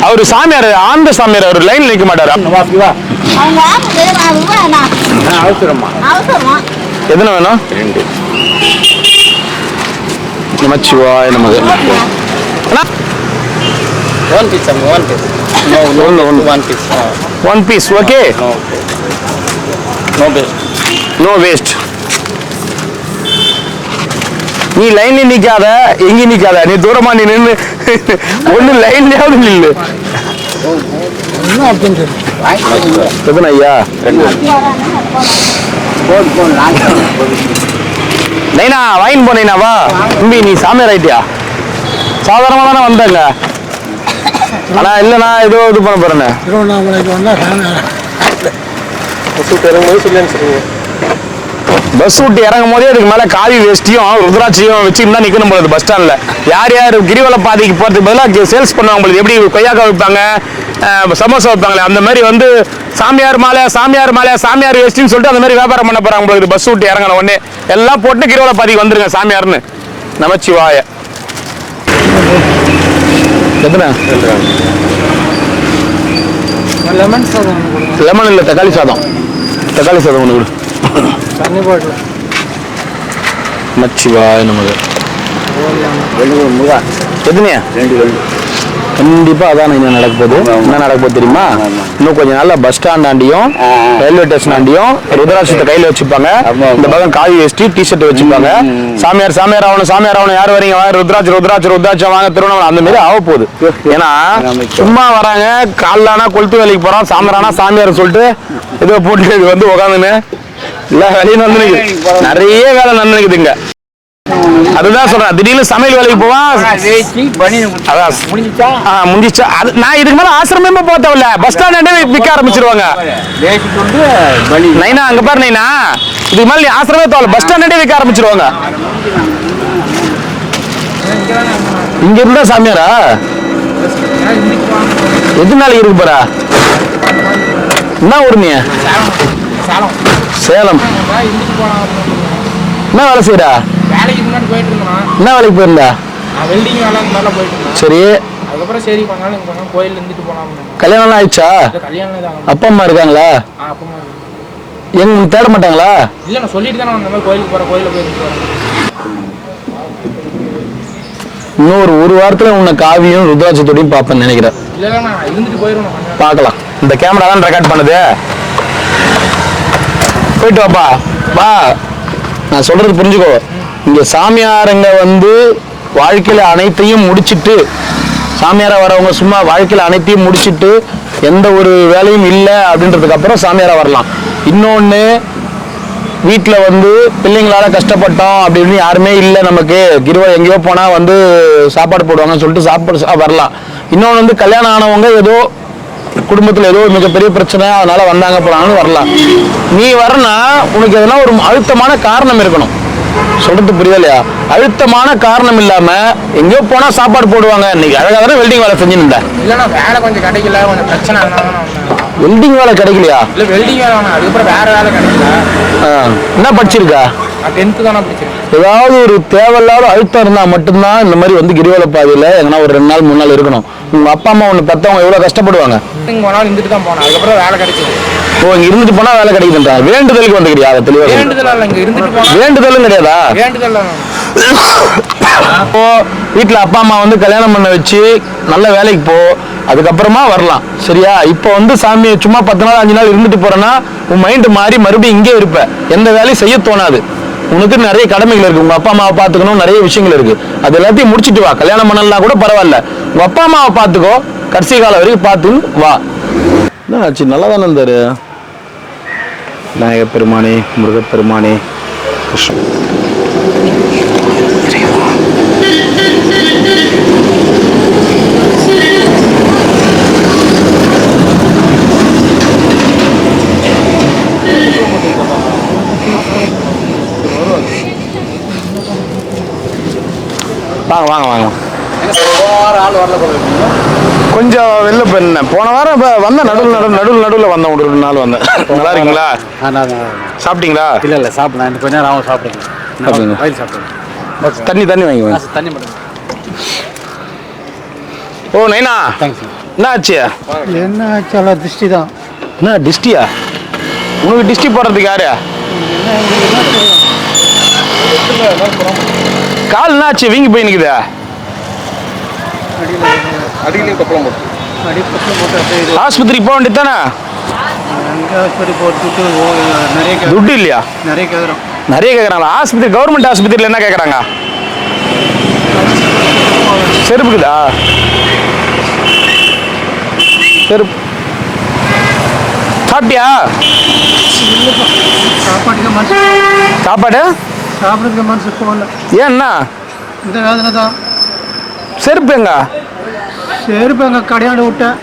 அவரு சாமியார், ஆந்த சாமியார். அவரு லைன்ல நிக்க மாட்டாரு. எத்தனை வேணும்? 2. நமச்சிவாய் நமது. One piece. One piece, okay? No waste. No waste. நீ லைன்ல நிக்காத, எங்க நிக்காத. நீ தூரமா நீ நின்னு ஒண்ணு லைன்லயாவது நில்லு. எத்தனை ஐயா? 2. நைனா வாங்கி போனீனாவா? தம்பி நீ சாமியார் ஆயிட்டியா? சாதாரணமா தானே வந்தாங்க. ஆனா இல்லைண்ணா ஏதோ இது பண்ண போறேன்னு. திருவண்ணாமலைக்கு வந்தா பஸ் விட்டு இறங்கும் போதே அதுக்கு மேல காவி வேஷ்டியும் ருத்ராட்சியும் வச்சுக்கிட்டு நிக்கணும் போல பஸ் ஸ்டாண்ட்ல. யார் யார் கிரிவல பாதைக்கு போறதுக்கு பதிலாக சேல்ஸ் பண்ணுவாங்க போல. எப்படி கொய்யாக்காய் வைப்பாங்க, சமோசா வைப்பாங்களே, அந்த மாதிரி வந்து சாமியார் மாலை, சாமியார் மாலை, சாமியார் வேஷ்டின்னு சொல்லிட்டு அந்த மாதிரி வியாபாரம் பண்ண போறாங்க போல. பஸ் விட்டு இறங்கின உடனே எல்லாம் போட்டு கிரிவல பாதைக்கு வந்துருங்க சாமியார்னு. நமச்சிவாய. எத்தனை? லெமன் சாதம். லெமன் இல்ல, தக்காளி சாதம். தக்காளி சாதம் ஒன்று கொடு. தண்ணி பாட்டில் மச்சிவாய் நமக்கு எத்தனையா? 2 கண்டிப்பா அதான் என்ன நடக்க போகுது. என்ன நடக்க போகுது தெரியுமா? இன்னும் கொஞ்ச நாள்ல பஸ் ஸ்டாண்ட் ஆண்டியும் ரயில்வே ஸ்டேஷன் ஆண்டியும் ருத்ராட்சத்தை கையில வச்சுப்பாங்க. இந்த பக்கம் காவி வேஷ்டி டிஷர்ட் வச்சுப்பாங்க. சாமியார் சாமியார் ஆகணும் சாமியார் ஆகணும், யார் வரீங்க வாங்க, ருத்ராட்சம் வாங்க திருவண்ணாமலை, அந்த மாதிரி ஆக போகுது. ஏன்னா சும்மா வராங்க, காலானா கொளுத்து வேலைக்கு போறோம், சாமியாரானா சாமியார் சொல்லிட்டு ஏதோ போட்டு வந்து உட்காந்துன்னு இல்ல வேலையும் நடந்துனுக்குது. நிறைய வேலை நடந்துக்குதுங்க. அதுதான் சொல்றேன், திடீர்னு சமையல் வேலைக்கு போவான். முடிஞ்சிச்சா? அது நான் இதுக்கு மேல ஆசிரமே போத்தவில்ல, பஸ் ஸ்டாண்டே விற்க ஆரம்பிச்சிருவாங்க. நைனா அங்க பாரு நைனா, இதுக்கு மேல நீ ஆசிரமே தோல, பஸ் ஸ்டாண்டே விற்க ஆரம்பிச்சிருவாங்க. இங்க இருந்தா சாமியாரா எது நாளைக்கு இருக்கு போறா? என்ன ஊர் நீ? சேலம். என்ன வேலை செய்யறா? வேலைக்கு முன்னாடி போயிட்டு இருந்தோம். என்ன வேலைக்கு போயிருந்தா? வெல்டிங் வேலை நல்லா போயிட்டு இருந்தோம். சரி, அதுக்கப்புறம் சரி பண்ணாலும் இங்க கோயில் இருந்துட்டு போலாம். கல்யாணம் ஆயிடுச்சா? கல்யாணம் தான். அப்பா அம்மா இருக்காங்களா? அப்பா எங்க தேட மாட்டாங்களா? இல்ல நான் சொல்லிட்டு தானே அந்த மாதிரி கோயிலுக்கு போற, கோயில போயிட்டு போறேன். இன்னொரு ஒரு வாரத்துல உன்னை காவியும் ருத்ராட்சத்தோடையும் பார்ப்பேன்னு நினைக்கிறேன். இல்ல நான் இருந்துட்டு போயிடுவேன். பார்க்கலாம். இந்த கேமரா தான் ரெக்கார்ட் பண்ணுது. போயிட்டு வாப்பா வா. நான் சொல்றது புரிஞ்சுக்கோ. இங்க சாமியாருங்க வந்து வாழ்க்கையில அனைத்தையும் முடிச்சிட்டு, சாமியாரா வரவங்க சும்மா வாழ்க்கையில அனைத்தையும் முடிச்சிட்டு எந்த ஒரு வேலையும் இல்லை அப்படின்றதுக்கு அப்புறம் சாமியாரா வரலாம். இன்னொன்னு, வீட்டில் வந்து பிள்ளைங்களால கஷ்டப்பட்டோம் அப்படின்னு யாருமே இல்லை நமக்கு, கிருவா எங்கேயோ போனா வந்து சாப்பாடு போடுவாங்கன்னு சொல்லிட்டு சாப்பாடு வரலாம். இன்னொன்று வந்து கல்யாணம் ஆனவங்க ஏதோ குடும்பத்தில் ஏதோ மிகப்பெரிய பிரச்சனை அதனால வந்தாங்க போனாங்கன்னு வரலாம். நீ வரனா உனக்கு எதனா ஒரு அழுத்தமான காரணம் இருக்கணும். சொல்றது புரியலையா? அழுத்தமான காரணம் இல்லாம எங்கேயோ போனா சாப்பாடு போடுவாங்க. இன்னைக்கு அழகா தானே வெல்டிங் வேலை செஞ்சுருந்தேன். இல்லைன்னா வேலை கொஞ்சம் கிடைக்கல, கொஞ்சம் பிரச்சனை. வெல்டிங் வேலை கிடைக்கலையா? இல்ல வெல்டிங் வேலை வேணாம், அதுக்கப்புறம் வேற வேலை கிடைக்கல. என்ன படிச்சிருக்கா? நான் 10th தானே படிச்சிருக்கேன். ஏதாவது ஒரு தேவையில்லாத அழுத்தம் இருந்தா மட்டும்தான் இந்த மாதிரி வந்து கிரிவல பாதையில எங்கன்னா ஒரு 2 நாள் 3 நாள் இருக்கணும். உங்க அப்பா அம்மா ஒண்ணு பெத்தவங்க எவ்வளவு கஷ்டப்படுவாங்க. இங்க போனாலும் இருந்துட்டு தான் போனேன், அதுக்கப்புறம் வேலை கிடைச்சது. ஓ, இங்க இருந்துட்டு போனா வேலை கிடைக்குதுன்றா? வேண்டுதலுக்கு வந்துக்கிறியா? அதை தெளிவா வேண்டுதல் இல்ல, இங்க இருந்துட்டு போனா வேண்டுதலும் கிடையாதா? வேண்டுதல். இப்போ வீட்டுல அப்பா அம்மா வந்து கல்யாணம் பண்ண வச்சு நல்ல வேலைக்கு போ, அதுக்கப்புறமா வரலாம். சரியா? இப்போ வந்து சாமி சும்மா 10 நாள் 5 நாள் இருந்துட்டு போறேன்னா உன் மைண்ட் மாறி மறுபடியும் இங்கே இருப்ப, எந்த வேலையும் செய்ய தோணாது. உனக்கு நிறைய கடமைகள் இருக்கு, உங்க அப்பா அம்மாவை பார்த்துக்கணும், நிறைய விஷயங்கள் இருக்கு. அது எல்லாத்தையும் முடிச்சுட்டு வா. கல்யாணம் பண்ணலாம் கூட பரவாயில்ல, உங்க அப்பா அம்மாவை பார்த்துக்கோ, கடைசி காலம் வரைக்கும் பார்த்துன்னு வா. என்ன ஆச்சு? நல்லா தானே இருந்தாரு. விநாயகப் பெருமானே, முருகப்பெருமானே, கிருஷ்ணன். வாங்க வாங்க வாங்க. கொஞ்சம் வெளில போயிருந்தேன் போன வாரம். இப்போ வந்தேன், நடுவில் வந்தேன், ஒரு 2 நாள் வந்தேன். நல்லா இருக்கீங்களா? சாப்பிட்டீங்களா? இல்லை சாப்பிடலாம், கொஞ்ச நேரம் ஆகும் சாப்பிடுங்க. வயல் சாப்பிடுங்க. தண்ணி வாங்கி தண்ணி மட்டும். ஓ நைனா, தேங்க்ஸ். என்ன ஆச்சு? என்ன ஆச்சு? எல்லாம் திருஷ்டி தான். என்ன டிஸ்டியா? உனக்கு டிஸ்டி போடுறதுக்கு யாரு? கால் என்ன ஆச்சு? வீங்கி போய் நிக்குதா? அடியிலையும் கொப்பளம் போட்டு ஆஸ்பத்திரிக்கு போக வேண்டியது தானே? ஆஸ்பத்திரி போகிறதுக்கு நிறைய துட்டு இல்லையா? நிறைய கேட்குறோம். நிறைய கேட்குறாங்களா? ஆஸ்பத்திரி, கவர்மெண்ட் ஆஸ்பத்திரியில் என்ன கேட்குறாங்க? செருப்புக்குதா? செருப்பு சாப்பிட்டியா? சாப்பாட்டுக்கு மனசு, சாப்பாடு சாப்பிட்றதுக்கு மனசு போகல. ஏன்னா இந்த வேதனை தான். செருப்பு எங்க? செருப்பு எங்க கடையாண்டு விட்டேன்,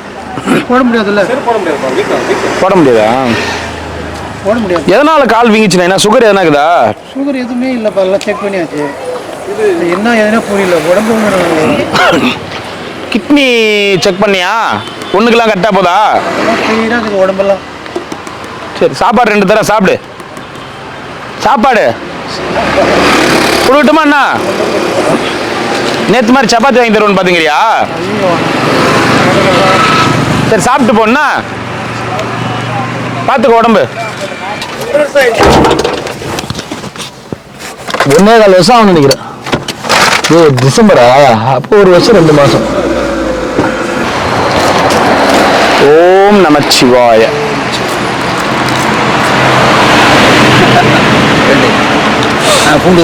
போட முடியாதுல்ல. போட முடியாதா? போட முடியாது. எதனால கால் வீங்கிச்சுனா? என்ன சுகர் எதனா இருக்குதா? சுகர் எதுவுமே இல்லைப்பா, எல்லாம் செக் பண்ணியாச்சு. என்ன எதுனா புரியல, உடம்பு கிட்னி செக் பண்ணியா? ஒண்ணுக்கெல்லாம் கரெக்டா போதா? அதுக்கு உடம்பெல்லாம். சரி, சாப்பாடு 2 தடவை சாப்பிடு. சாப்பாடு கொடுக்கட்டுமா? அண்ணா நேற்று மாதிரி சப்பாத்தி வாங்கி தருவோன்னு பார்த்தீங்கறியா? சரி சாப்பிட்டு போனா பார்த்துக்கோ உடம்பு. 1.25 வருஷம் ஆகும் நினைக்கிறேன். டிசம்பரா? அப்போ 1 வருஷம் 2 மாசம். ஓம் நமச்சிவாய. பூண்டு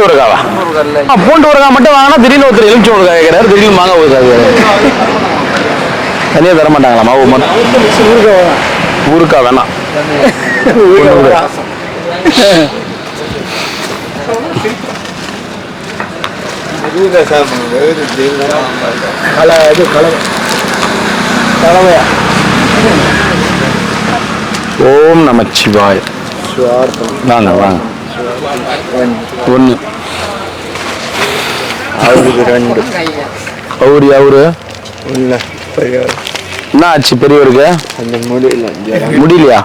ஊறுகாவா? பூண்டு ஊறுகாய் மட்டும் வாங்கினா திடீர்னு ஒருத்தர் எலுமிச்சை ஊறுகாய் கேட்கிறாரு, திடீர்னு மாங்காய் ஊறுகாய் கேட்கிறாரு. தனியாக தர மாட்டாங்களாமா? ஊறுகாய் வேணாம். ஓம் நமச்சிவாய. வாங்க வாங்க. 1 அவருக்கு 2 அவரு என்ன ஆச்சு பெரியவருக்கு? அந்த முடியலையா?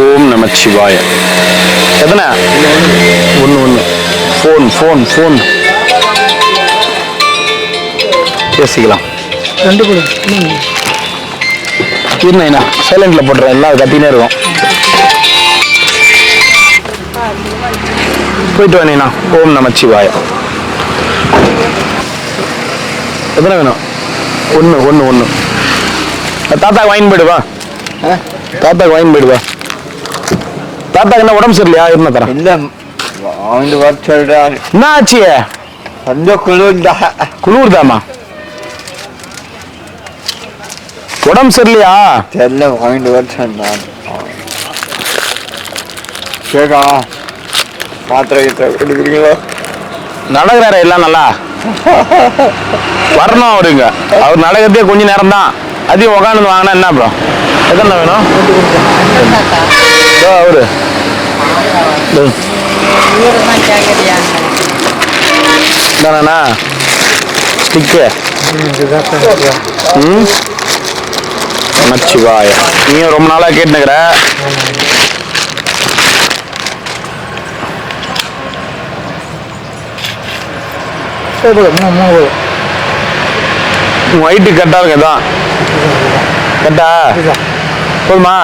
ஓம் நமச்சிவாய. எத்தனை? 1 ஃபோன் பேசிக்கலாம். 2 கொடு. இருந்தேண்ணா சைலண்ட்ல போட்டுறேன், எல்லாம் கத்தினே இருக்கும். போயிட்டு வானேண்ணா. ஓம் நமச்சிவாய. எத்தனை வேணும்? 1 தாத்தாக்கு வாங்கி போயிடுவா. தாத்தாக்கு வாங்கி போயிடுவா. தாத்தாக்கு என்ன உடம்பு சரியில்லையா? இருந்தா தரேன். என்ன ஆச்சு? குளிர்தாமா? உடம்பு சரியில்லையா? தெரியல, வாங்கிட்டு வரேன். கேட்கா மாத்திரை எடுக்கிறீங்களோ? நடக்கிறாரு எல்லாம் நல்லா வரணும் அவருங்க. அவர் நடக்கிறதே கொஞ்ச நேரம் தான், அதையும் உக்காந்து வாங்கினா என்ன அப்புறம்? எத்தனை வேணும்? அவரு தானண்ணா ஸ்டிக்கு. நமச்சிவாய. நீயும் ரொம்ப நாளா கேட்டுக்கிற. ஒயிட்டு கட்டா இருக்குதான். கட்டா போதுமா?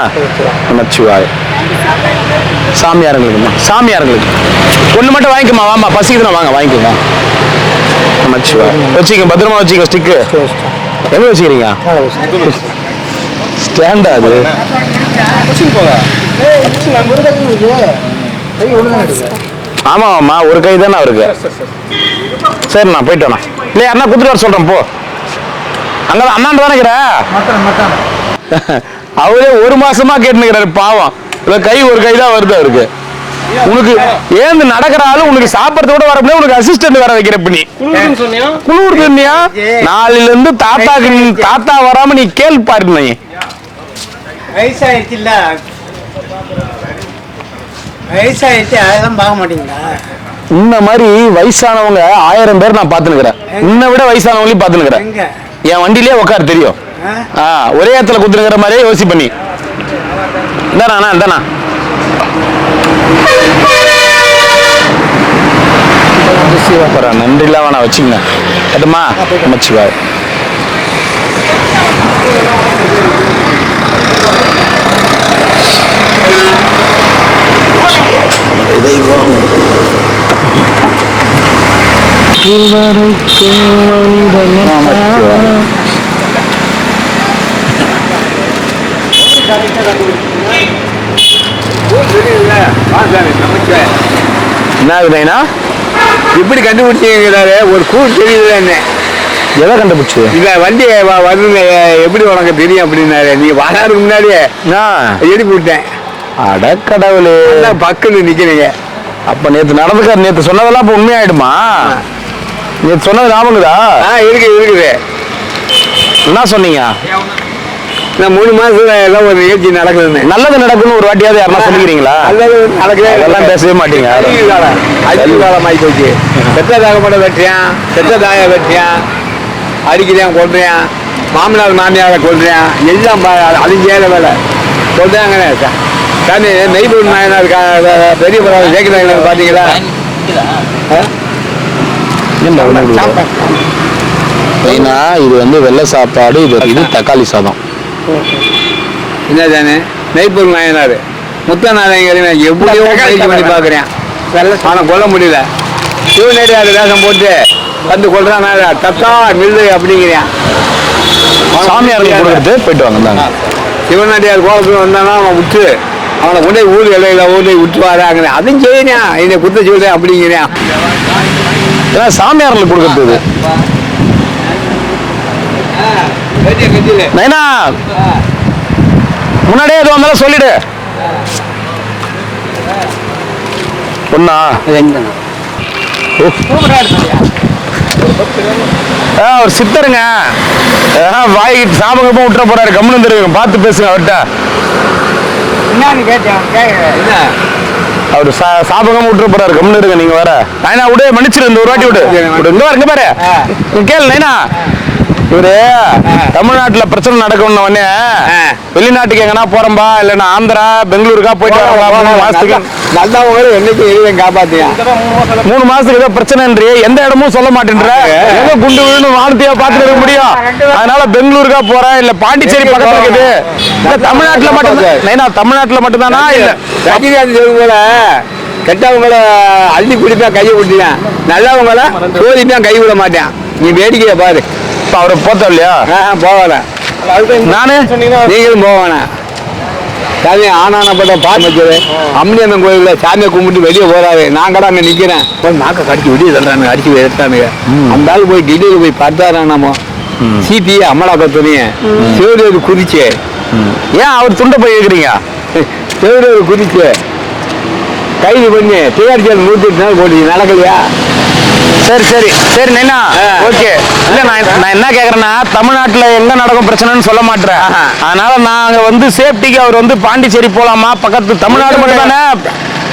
நமச்சிவாய. சாமியாருங்களுக்கு 1 மட்டும் வாங்கிக்கமா. வாமா, பசிக்குதுண்ணா, வாங்க வாங்கிக்கோங்க. நமச்சிவாய. வச்சுக்க, பத்திரமா வச்சுக்க. ஸ்டிக்கு எங்க வச்சுக்கிறீங்க? ஸ்டாண்டா அது? ஆமாம்மா, ஒரு கை தானே அவருக்கு. சரிண்ணா, போயிட்டு வேணா. இல்லை, யாருன்னா குத்துட்டு வர சொல்றேன். போ, அங்கதான் அண்ணாண்டு தானே இருக்கிற. அவரே 1 மாசமா கேட்டுக்கிறாரு பாவம். கை ஒரு கை தான் வருது அவருக்கு. உனக்கு ஏந்து நடக்கிற ஆளு உனக்கு சாப்பிடறது கூட வர முடியாது. உனக்கு அசிஸ்டன்ட் வேற வைக்கிற பண்ணி குளிர் தண்ணியா? நாளையில இருந்து தாத்தா வராம நீ கேள்வி பாரு. நீ வயசாயிடுச்சுல்ல, வயசாயிடுச்சு, அதெல்லாம் பார்க்க மாட்டீங்களா? இந்த மாதிரி வயசானவங்க 1000 பேர் நான் பாத்துனுக்கிறேன். உன்னை விட வயசானவங்களையும் பாத்துனுக்கிறேன். என் வண்டியிலே உட்காரு, தெரியும். ஒரே இடத்துல குத்துனுக்கிற மாதிரியே யோசி பண்ணி. இந்தாண்ணா நன்றிலாம் வேணா, வச்சுங்க. கட்டுமா? நமச்சிவாய். என்ன ஆகுதுண்ணா? எப்படி கண்டுபிடிச்சிங்கிறாரு? ஒரு கூழ் தெரியுது என்ன? எதை கண்டுபிடிச்சு? இல்ல, வண்டி வந்து எப்படி உனக்கு தெரியும் அப்படின்னாரு. நீ வராதுக்கு முன்னாடியே எழுப்பி விட்டேன். அடக்கடவுளே, பக்கத்துல நிக்கிறீங்க. அப்ப நேத்து நடந்துக்காரு. நேத்து சொன்னதெல்லாம் இப்ப உண்மையாயிடுமா? நேத்து சொன்னது ஞாபகம்தா? இருக்குது. என்ன சொன்னீங்க? நான் 3 மாசத்துல எல்லாம் ஒரு நிகழ்ச்சி நடக்குதுன்னு. நல்லது நடக்குன்னு ஒரு வாட்டியாவது யாரா சொல்லிக்கிறீங்களா? நல்லது நடக்குது, அதெல்லாம் பேசவே மாட்டீங்க. அழிவு காலம் ஆகி போச்சு. பெற்ற தாகப்பட வெற்றியான், பெற்ற தாய வெற்றியான், அடிக்கிறேன், கொள்றேன், மாமனார் மாமியாரை கொள்றேன், எல்லாம் அழிஞ்சேற வேலை சொல்றாங்கண்ணே. சாமி நெய்பூர் நாயனார் பெரிய படம் ஜெயக்கிரன் பார்த்தீங்களா? மெயினா இது வந்து வெள்ளை சாப்பாடு, இது தக்காளி சாதம். என்ன தானே நெய்ப்பூர் நாயனார் முத்தநாராயணன் எப்படியோ முயற்சி பண்ணி பார்க்குறேன், ஆனால் கொல்ல முடியல. சிவநேரியார் வேஷம் போட்டு வந்து கொள்றான், தத்தா மில்லு அப்படிங்கிறேன். சாமியாருக்கு கொடுக்குறது போயிட்டு வாங்க. சிவநாட்டியார் கோலத்தில் வந்தானா அவன் விட்டு அவனை கொண்டே ஊர் இலையில ஊர்ல விட்டு வராங்கிறேன். அதுவும் செய்யறேன், என்னை குத்த சொல்றேன் அப்படிங்கிறேன். ஏன்னா சாமியார்களுக்கு கொடுக்குறது நைனா முன்னாடியே எதுவும் வந்தாலும் சொல்லிடு. ஒண்ணா ஒரு சித்தருங்க, வாய் சாபகமா விட்டுற போறாரு, கம்முன்னு தெரியும், பார்த்து பேசுங்க அவர்கிட்ட. அவரு சாபகமா விட்டுற போறாரு, கம்முன்னு இருங்க. நீங்க வேற நைனா விடு, மன்னிச்சிரு, இந்த ஒரு வாட்டி விடு. இங்க பாருங்க பாரு, கேளு நைனா. இவரு தமிழ்நாட்டுல பிரச்சனை நடக்கணும் உடனே வெளிநாட்டுக்கு எங்கன்னா போறோம்பா, இல்லன்னா ஆந்திரா பெங்களூருக்கா போயிட்டு வரலாம். என்னைக்கு காப்பாத்தியா 3 மாசத்துக்கு ஏதோ பிரச்சனைன்றி எந்த இடமும் சொல்ல மாட்டேன்ற, ஏதோ குண்டு விழுந்து வானத்தையா பாத்துட்டு இருக்க முடியும். அதனால பெங்களூருக்கா போறேன், இல்ல பாண்டிச்சேரி பக்கத்துல இருக்குது. தமிழ்நாட்டுல மட்டும் நைனா, தமிழ்நாட்டுல மட்டும்தானா இல்ல போல கெட்டவங்கள அள்ளி குடிப்பேன், கையை விட்டுவேன், நல்லவங்கள சோதிப்பேன், கை விட மாட்டேன். நீ வேடிக்கையை பாரு. அவரை போத்தோம் இல்லையா? போகல நானு, நீங்களும் போவானே. சாமி ஆனானப்பட்ட பாட்டு அம்மனியம்மன் கோயில்ல சாமியை கும்பிட்டு வெளியே போறாரு, நான் கூட அங்க நிக்கிறேன். போய் நாக்க கடிச்சு விடிய சொல்றானுங்க, அடிச்சு எடுத்தானுங்க. அந்த ஆள் போய் டெல்லியில போய் பார்த்தாரானமோ சிபி அமலாக்க துணிய சிவரேரு குதிச்சு. ஏன் அவர் துண்டை போய் கேக்குறீங்க? சிவரேரு குதிச்சு கைது பண்ணி டிஆர்ஜிஎல் 108 நாள் போட்டு நடக்கலையா? சரி சரி சரி நைனா, ஓகே. இல்ல நான் என்ன கேக்குறேன்னா, தமிழ்நாட்டுல எங்க நடக்கும் பிரச்சனைன்னு சொல்ல மாட்டேன். அதனால நாங்க வந்து சேஃப்டிக்கு அவர் வந்து பாண்டிச்சேரி போலாமா, பக்கத்து தமிழ்நாடு மட்டும் தானே,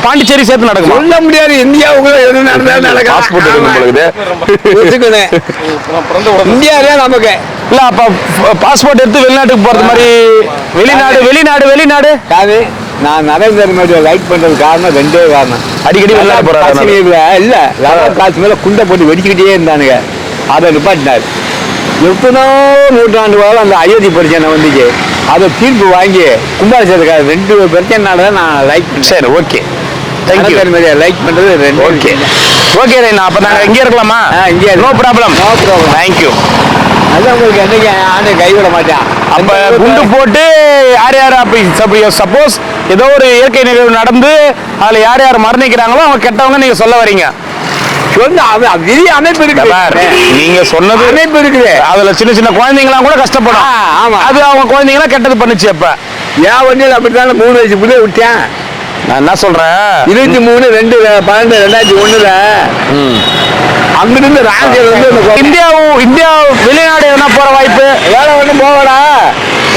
பாண்டிச்சேரி சேர்த்து நடக்கும். சொல்ல முடியாது, இந்தியாவுக்குள்ள எது நடந்தாலும் நடக்கும். பாஸ்போர்ட் இந்தியாவிலே நமக்கு இல்ல. அப்ப பாஸ்போர்ட் எடுத்து வெளிநாட்டுக்கு போறது மாதிரி, வெளிநாடு வெளிநாடு வெளிநாடு. நான் நரேந்திர மோடியை லைக் பண்றது காரணம் ரெண்டே காரணம். அடிக்கடி வெளிநாடு போறாரு. காஷ்மீர்ல இல்ல காஷ்மீர்ல குண்டை போட்டு வெடிச்சுக்கிட்டே இருந்தானுங்க, அதை நிப்பாட்டினார். எத்தனோ நூற்றாண்டு காலம் அந்த அயோத்தி பிரச்சனை வந்துச்சு, அதை தீர்ப்பு வாங்கி கும்பாபிஷேகத்துக்காக 2 பிரச்சனைனால நான் லைக் பண்ணேன். சரி, ஓகே, தேங்க்யூ. லைக் பண்றது 2. ஓகே ஓகே நைனா, அப்ப நாங்க இங்கே இருக்கலாமா? இங்கே no problem, no problem. Thank you. அதான் உங்களுக்கு என்னைக்கு ஆண்டு கைவிட மாட்டான். அப்ப குண்டு போட்டு யார் யார் அப்படி சப்போஸ் ஏதோ ஒரு இயற்கை நிகழ்வு நடந்து அதுல யார் யார் மரணிக்கிறாங்களோ அவங்க கெட்டவங்க நீங்க சொல்ல வரீங்க. விதி அமைப்பு இருக்கு, நீங்க சொன்னது அமைப்பு இருக்குது. அதுல சின்ன சின்ன குழந்தைங்களாம் கூட கஷ்டப்படும். ஆமா, அது அவங்க குழந்தைங்களாம் கெட்டது பண்ணுச்சு. அப்ப என் வண்டியில் அப்படித்தானே 3 வயசு புள்ளே விட்டேன். நான் என்ன சொல்றேன், 23/2/2001 அங்கிருந்து இந்தியா வெளிநாடு எதனா போற வாய்ப்பு வேலை ஒன்றும் போகடா.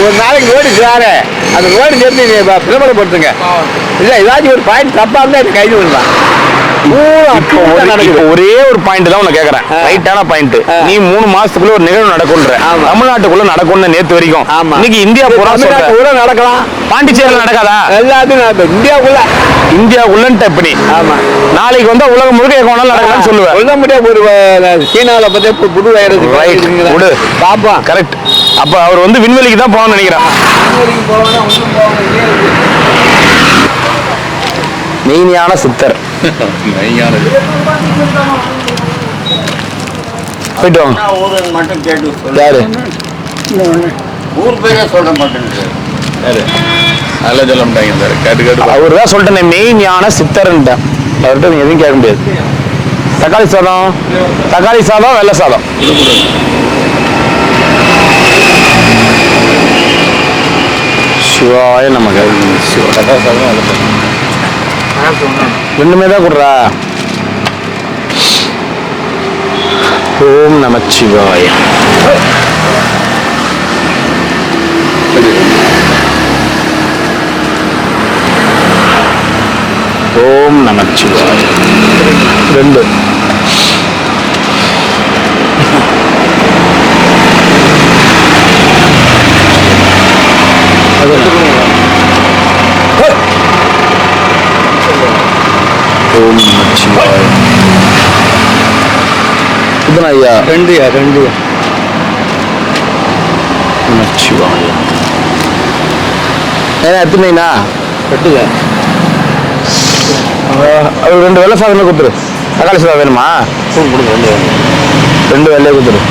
ஒரு நாளைக்கு ரோடு சாரு, அந்த ரோடு சேர்த்து பிரபலப்படுத்துங்க. இல்ல ஏதாச்சும் ஒரு பாயிண்ட் தப்பா இருந்தா எனக்கு கைது விடலாம். ஒரே ஒரு பாயிண்ட் தான் உனக்கு கேக்குறேன், ரைட்டான பாயிண்ட். நீ 3 மாசத்துக்குள்ள ஒரு நிகழ்வு நடக்கும்ன்ற, தமிழ்நாட்டுக்குள்ள நடக்கும்னு நேத்து வரைக்கும். இன்னைக்கு இந்தியா பூரா நடக்கலாம், பாண்டிச்சேரியில நடக்காதா? எல்லாத்தையும் நடக்கும் இந்தியாவுக்குள்ளன்ட்டு எப்படி? ஆமா, நாளைக்கு வந்து உலகம் முழுக்க எங்க வேணாலும் நடக்கலாம்னு சொல்லுவேன். சொல்ல முடியாது. ஒரு சீனாவில பத்தி புது வைரஸ் பாப்பா கரெக்ட். அப்ப அவர் வந்து விண்வெளிக்கு தான் போகணும்னு நினைக்கிறேன். மெய்ஞான சித்தர் போயிட்டு வாங்க. யாரு ஊர் பேரே சொல்ல மாட்டேன். அவர் தான் சொல்லிட்டேன், மெய்ஞான சித்தர்ன்ட்டேன். அவர்கிட்ட நீங்க எதுவும் கேட்க முடியாது. தக்காளி சாதம் வெள்ளை சாதம். சிவாய நமக்கு ரெண்டுமே தான் கொடுறா. ஓம் நமச்சிவாய. ஓம் நமச்சிவாய. 2 ஓம் நமச்சிவாய. இதுனா ஐயா 2 நமச்சிவாய. ஏன்னா எத்தனைண்ணா கட்டுல அது 2 வெள்ளை சாதமே கொடுத்துரு. தக்காளி சாதம் வேணுமா? கொடுங்க 2 வெள்ளையே கொடுத்துரு.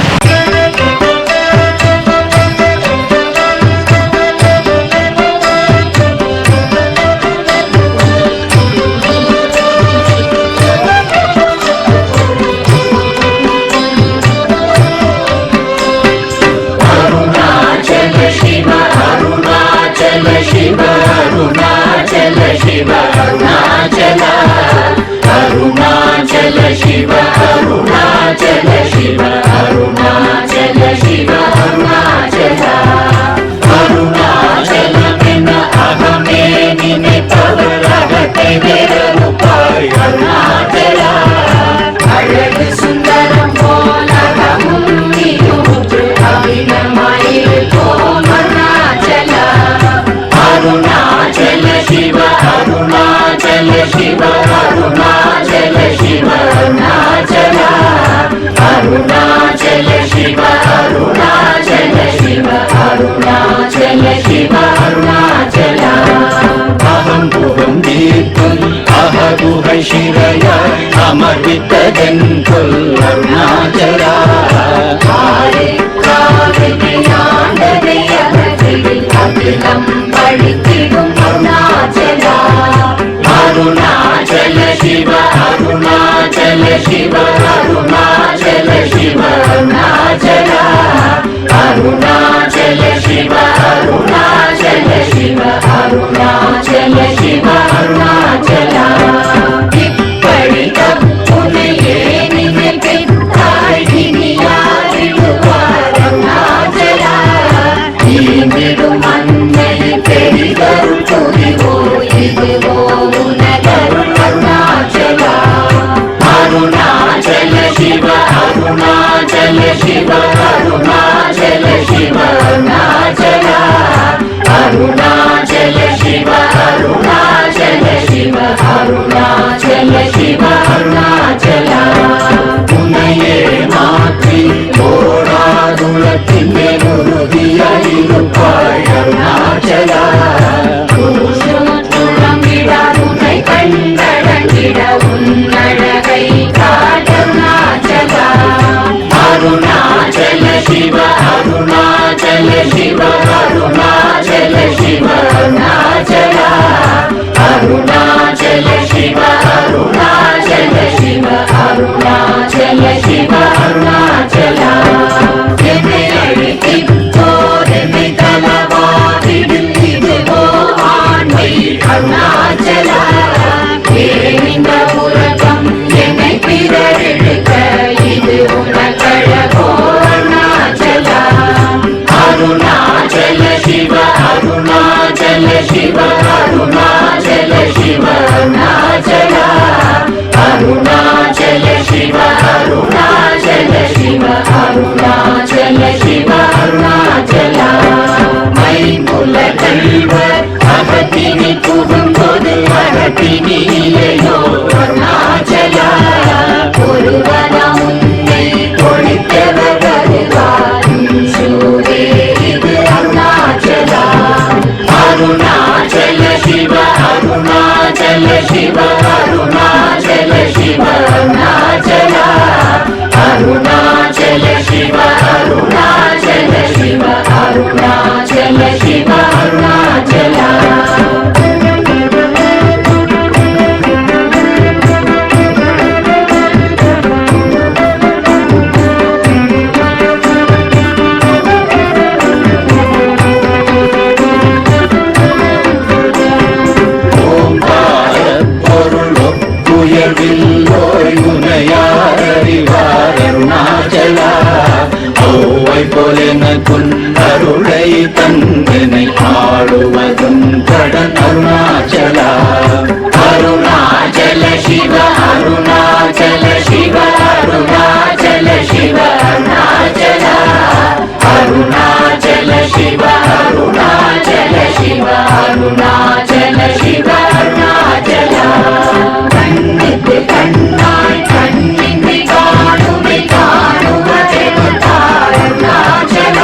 ಶಿರಯ ಅಮರ್ವಿತದೆಂತೊಲ್ ಅರುಣಾಚಲ அகிலம் பழித்திடும் அருணாச்சல அருணாச்சல சிவ அருணாச்சல சிவ அருணாச்சல சிவ அருணாச்சல அருணாச்சல சிவ அருணாச்சல சிவ அருணாச்சல சிவ அருணாச்சல இப்படி தப்புனையே நினைத்தாய் இனி யாரிடுவார் அருணாச்சல ீடும் அன்னை பெரிதருள் புரிவோ இதுவோ உனதருள் அருணாச்சல அருணாச்சல சிவ அருணாச்சல சிவ அருணாச்சல சிவ அருணாச்சல அருணாச்சல சிவ அருணாச்சல சிவ அருணாச்சல சிவ அருணாச்சல உன்னையே மாற்றி ஓடாதுலத்தின் உறுதியாயிருப்பாய் அருணாச்சல புறம்பிடார் உன்னை கண்டடங்கிட உன்னழகை காட்டருணாச்சல அருணாச்சல சிவ அருணாச்சல சிவ அருணாச்சல சிவ அருணாச்சல அருணாச்சல சிவ அருணாச்சல சிவ அருணாச்சல சிவ அருணாச்சல என்னை அழித்திப்போதென்னை தலவாதிடும் இதுவோ ஆண்மை அருணாச்சல ஏனிந்த உலகம் என்னை பிறரெடுக்க இது உனக்கழகோ அருணாச்சல அருணாச்சல சிவ அருணாச்சல சிவ அருணாச்சல சிவ அருணாச்சல அருணாச்சல சிவ அருணாச்சல சிவ அருணாச்சல சிவ அருணாச்சல மைமுல கல்வர் அகத்தினி புகும்போது அகத்தினி இல்லையோ அருணாச்சல ஒருவரம் உன்னை ஒழித்தவர் வருவார் சூரே இது அருணாச்சல அருணாச்சல சிவ அருணாச்சல சிவ அருணாச்சல சிவ அருணாச்சல அருணாச்சல சிவ அருணாச்சல சிவ அருணாச்சல சிவ அருணாச்சல உயர்வில்லோய் உனையார் அறிவார் அருணாச்சல ஓவை போலென குன்னருளை தந்தனை ஆளுவதும் கடன் அருணாச்சல அருணாச்சல சிவ அருணாச்சல சிவ அருணாச்சல சிவ அருணாச்சல அருணாச்சல சிவ அருணாச்சல சிவ அருணாச்சல சிவ அருணாச்சல கண்ணுக்கு கண்ணாய் கண்ணின்றி காணுமை காணுவதென்றார் அருணாச்சல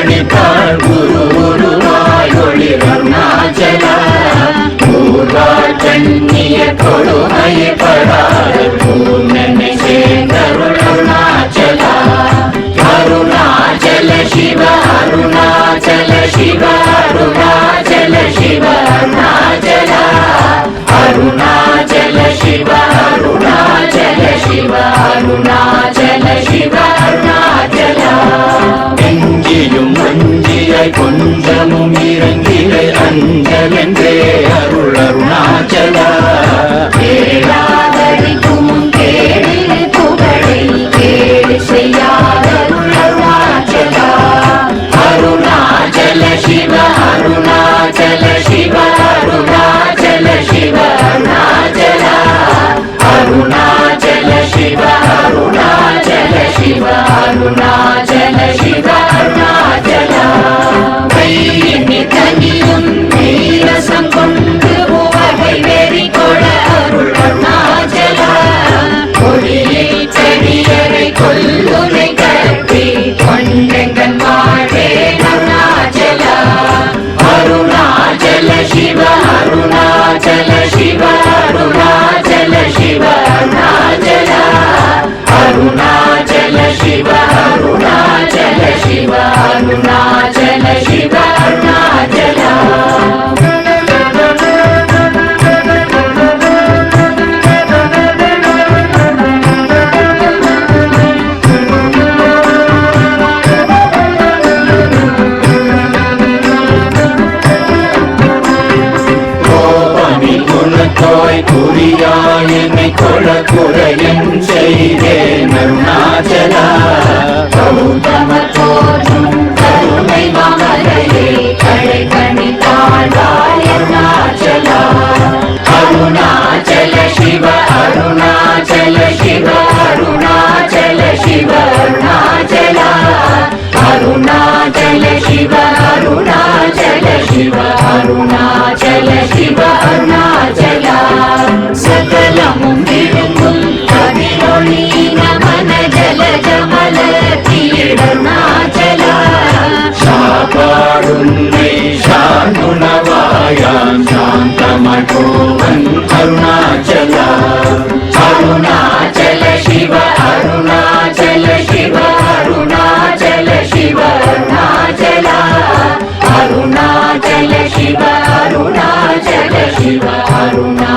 பணித்தாள் குரு உருவாய் ஒளிர் அருணாச்சலா ஊர்வாழ் கண்ணிய கொடுமைப்படாத பூர்ணனை சேர்ந்தருள் அருணாச்சலா அருணாச்சல சிவ அருணாச்சல சிவ அருணாச்சல சிவ அருணாச்சலா அருணாச்சல சிவ அருணாச்சல சிவ அருணாச்சல சிவ அருணாச்சலா எங்கியும் வஞ்சியை கொஞ்சமும் இறங்கிலை அஞ்சலென்றே அருள் அருணாச்சலா கேளாதடிக்கும் கேடு புகழை கேடு செய்யாத அருணாச்சலா அருணாச்சல சிவ அருணாச்சல சிவ அருணாச்சல சிவ அருணாச்சலா அருணாச்சல சிவ அருணாச்சல சிவ அருணாச்சல சிவ அருணாச்சலா கையினி தனியும் நீரசம் கொண்டு உவகை வெறி கொட அருள் அருணாச்சலா கொடியை செடியரை கொல்லுனை கட்டி கொண்டெங்கன் வாழ்வே அருணாச்சலா அருணாச்சல சிவ அருணாச்சல சிவ அருணாச்சல சிவ அருணாச்சலா அருணாச்சல சிவ அருணாச்சல சிவ அருணாச்சல சிவ அருணாச்சலா குணத்தோய் குறியாய் என்னை கொள குறையன் செய்தேன் அருணாச்சலா கௌதம தோற்றும் கருணை மாமலையே கடை கணி தாழ்வாய் அருணாச்சலா அருணாச்சல சிவ அருணாச்சல சிவ அருணாச்சல சிவ அருணாச்சலா அருணாச்சல சிவ அருணாச்சல சிவ அருணாச்சல சிவ அருணாச்சலா சகலமும் விழுங்கும் கதிரொளி நமன ஜல ஜமல தீடருணாச்சலா சாபாடுன்னை சாந்துணவாயாம் சாந்தமாய் போவன் அருணாச்சலா அருணாச்சல சிவ அருணாச்சல சிவ அருணாச்சல சிவ அருணாச்சலா அருணாச்சல சிவ அருணாச்சல சிவ அருணா